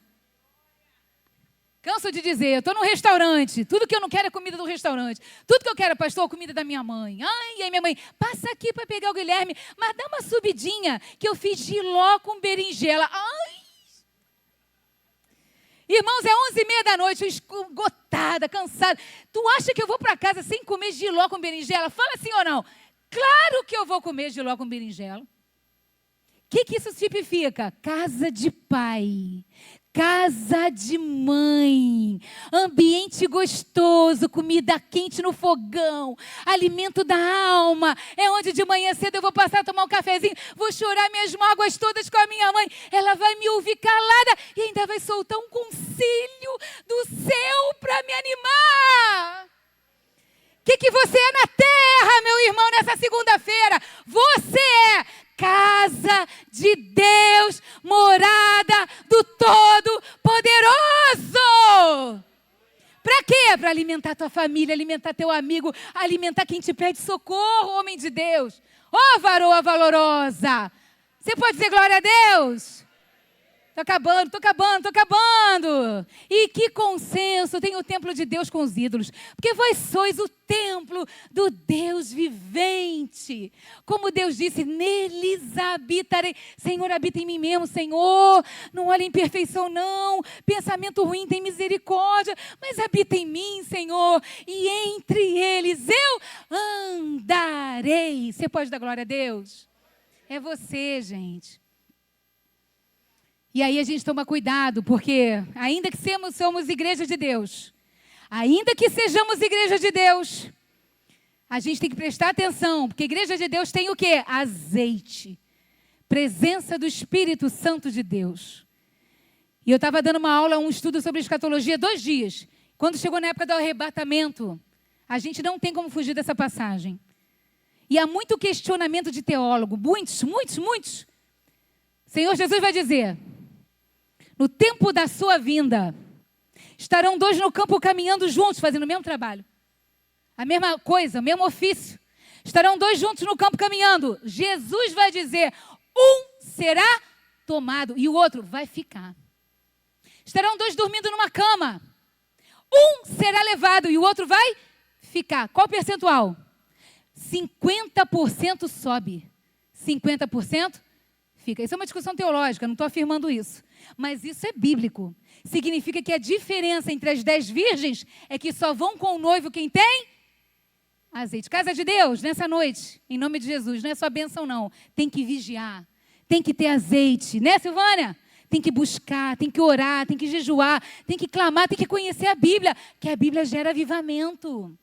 Canso de dizer, eu estou num restaurante, tudo que eu não quero é comida do restaurante. Tudo que eu quero, pastor, é comida da minha mãe. Ai, aí minha mãe, passa aqui para pegar o Guilherme, mas dá uma subidinha, que eu fiz jiló com berinjela. Ai! Irmãos, é 11h30 da noite, esgotada, cansada. Tu acha que eu vou para casa sem comer jiló com berinjela? Fala sim ou não? Claro que eu vou comer jiló com berinjela. O que isso tipifica? Casa de pai, casa de mãe, ambiente gostoso, comida quente no fogão, alimento da alma. É onde de manhã cedo eu vou passar a tomar um cafezinho, vou chorar minhas mágoas todas com a minha mãe. Ela vai me ouvir calada e ainda vai soltar um conselho do céu para me animar. O que você é na terra, meu irmão, nessa segunda-feira? Você é casa de Deus, morada do Todo-Poderoso. Para quê? Para alimentar tua família, alimentar teu amigo, alimentar quem te pede socorro, homem de Deus. Ó, varoa valorosa. Você pode dizer glória a Deus? Tô acabando. E que consenso tem o templo de Deus com os ídolos. Porque vós sois o templo do Deus vivente. Como Deus disse, neles habitarei. Senhor, habita em mim mesmo, Senhor. Não olha em perfeição, não. Pensamento ruim, tem misericórdia. Mas habita em mim, Senhor. E entre eles eu andarei. Você pode dar glória a Deus? É você, gente. E aí a gente toma cuidado, porque ainda que somos igreja de Deus, ainda que sejamos igreja de Deus, a gente tem que prestar atenção, porque igreja de Deus tem o quê? Azeite, presença do Espírito Santo de Deus. E eu estava dando uma aula, um estudo sobre escatologia 2 dias. Quando chegou na época do arrebatamento, a gente não tem como fugir dessa passagem. E há muito questionamento de teólogo, muitos. Senhor Jesus vai dizer... No tempo da sua vinda, estarão 2 no campo caminhando juntos, fazendo o mesmo trabalho. A mesma coisa, o mesmo ofício. Estarão 2 juntos no campo caminhando. Jesus vai dizer, um será tomado e o outro vai ficar. Estarão 2 dormindo numa cama. Um será levado e o outro vai ficar. Qual o percentual? 50% sobe. 50% fica. Isso é uma discussão teológica, não estou afirmando isso. Mas isso é bíblico. Significa que a diferença entre as 10 virgens é que só vão com o noivo quem tem azeite. Casa de Deus, nessa noite, em nome de Jesus, não é só bênção não. Tem que vigiar, tem que ter azeite, né, Silvânia? Tem que buscar, tem que orar, tem que jejuar, tem que clamar, tem que conhecer a Bíblia, que a Bíblia gera avivamento.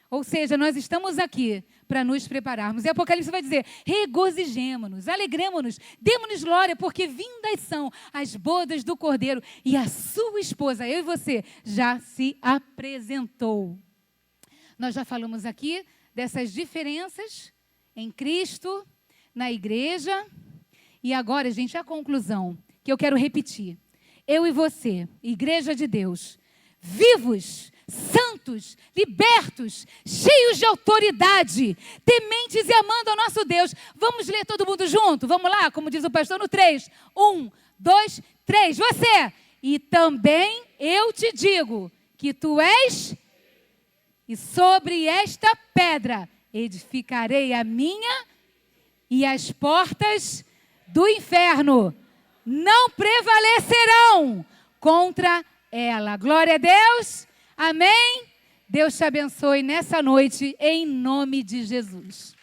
Ou seja, nós estamos aqui para nos prepararmos. E Apocalipse vai dizer, regozijemo-nos, alegremo-nos, demos-nos glória, porque vindas são as bodas do Cordeiro e a sua esposa, eu e você, já se apresentou. Nós já falamos aqui dessas diferenças em Cristo, na igreja. E agora, gente, a conclusão que eu quero repetir. Eu e você, igreja de Deus, vivos, santos, libertos, cheios de autoridade, tementes e amando ao nosso Deus. Vamos ler todo mundo junto? Vamos lá, como diz o pastor no 3. 1, 2, 3. Você. E também eu te digo que tu és, e sobre esta pedra edificarei a minha, e as portas do inferno não prevalecerão contra ela. Glória a Deus. Amém? Deus te abençoe nessa noite, em nome de Jesus.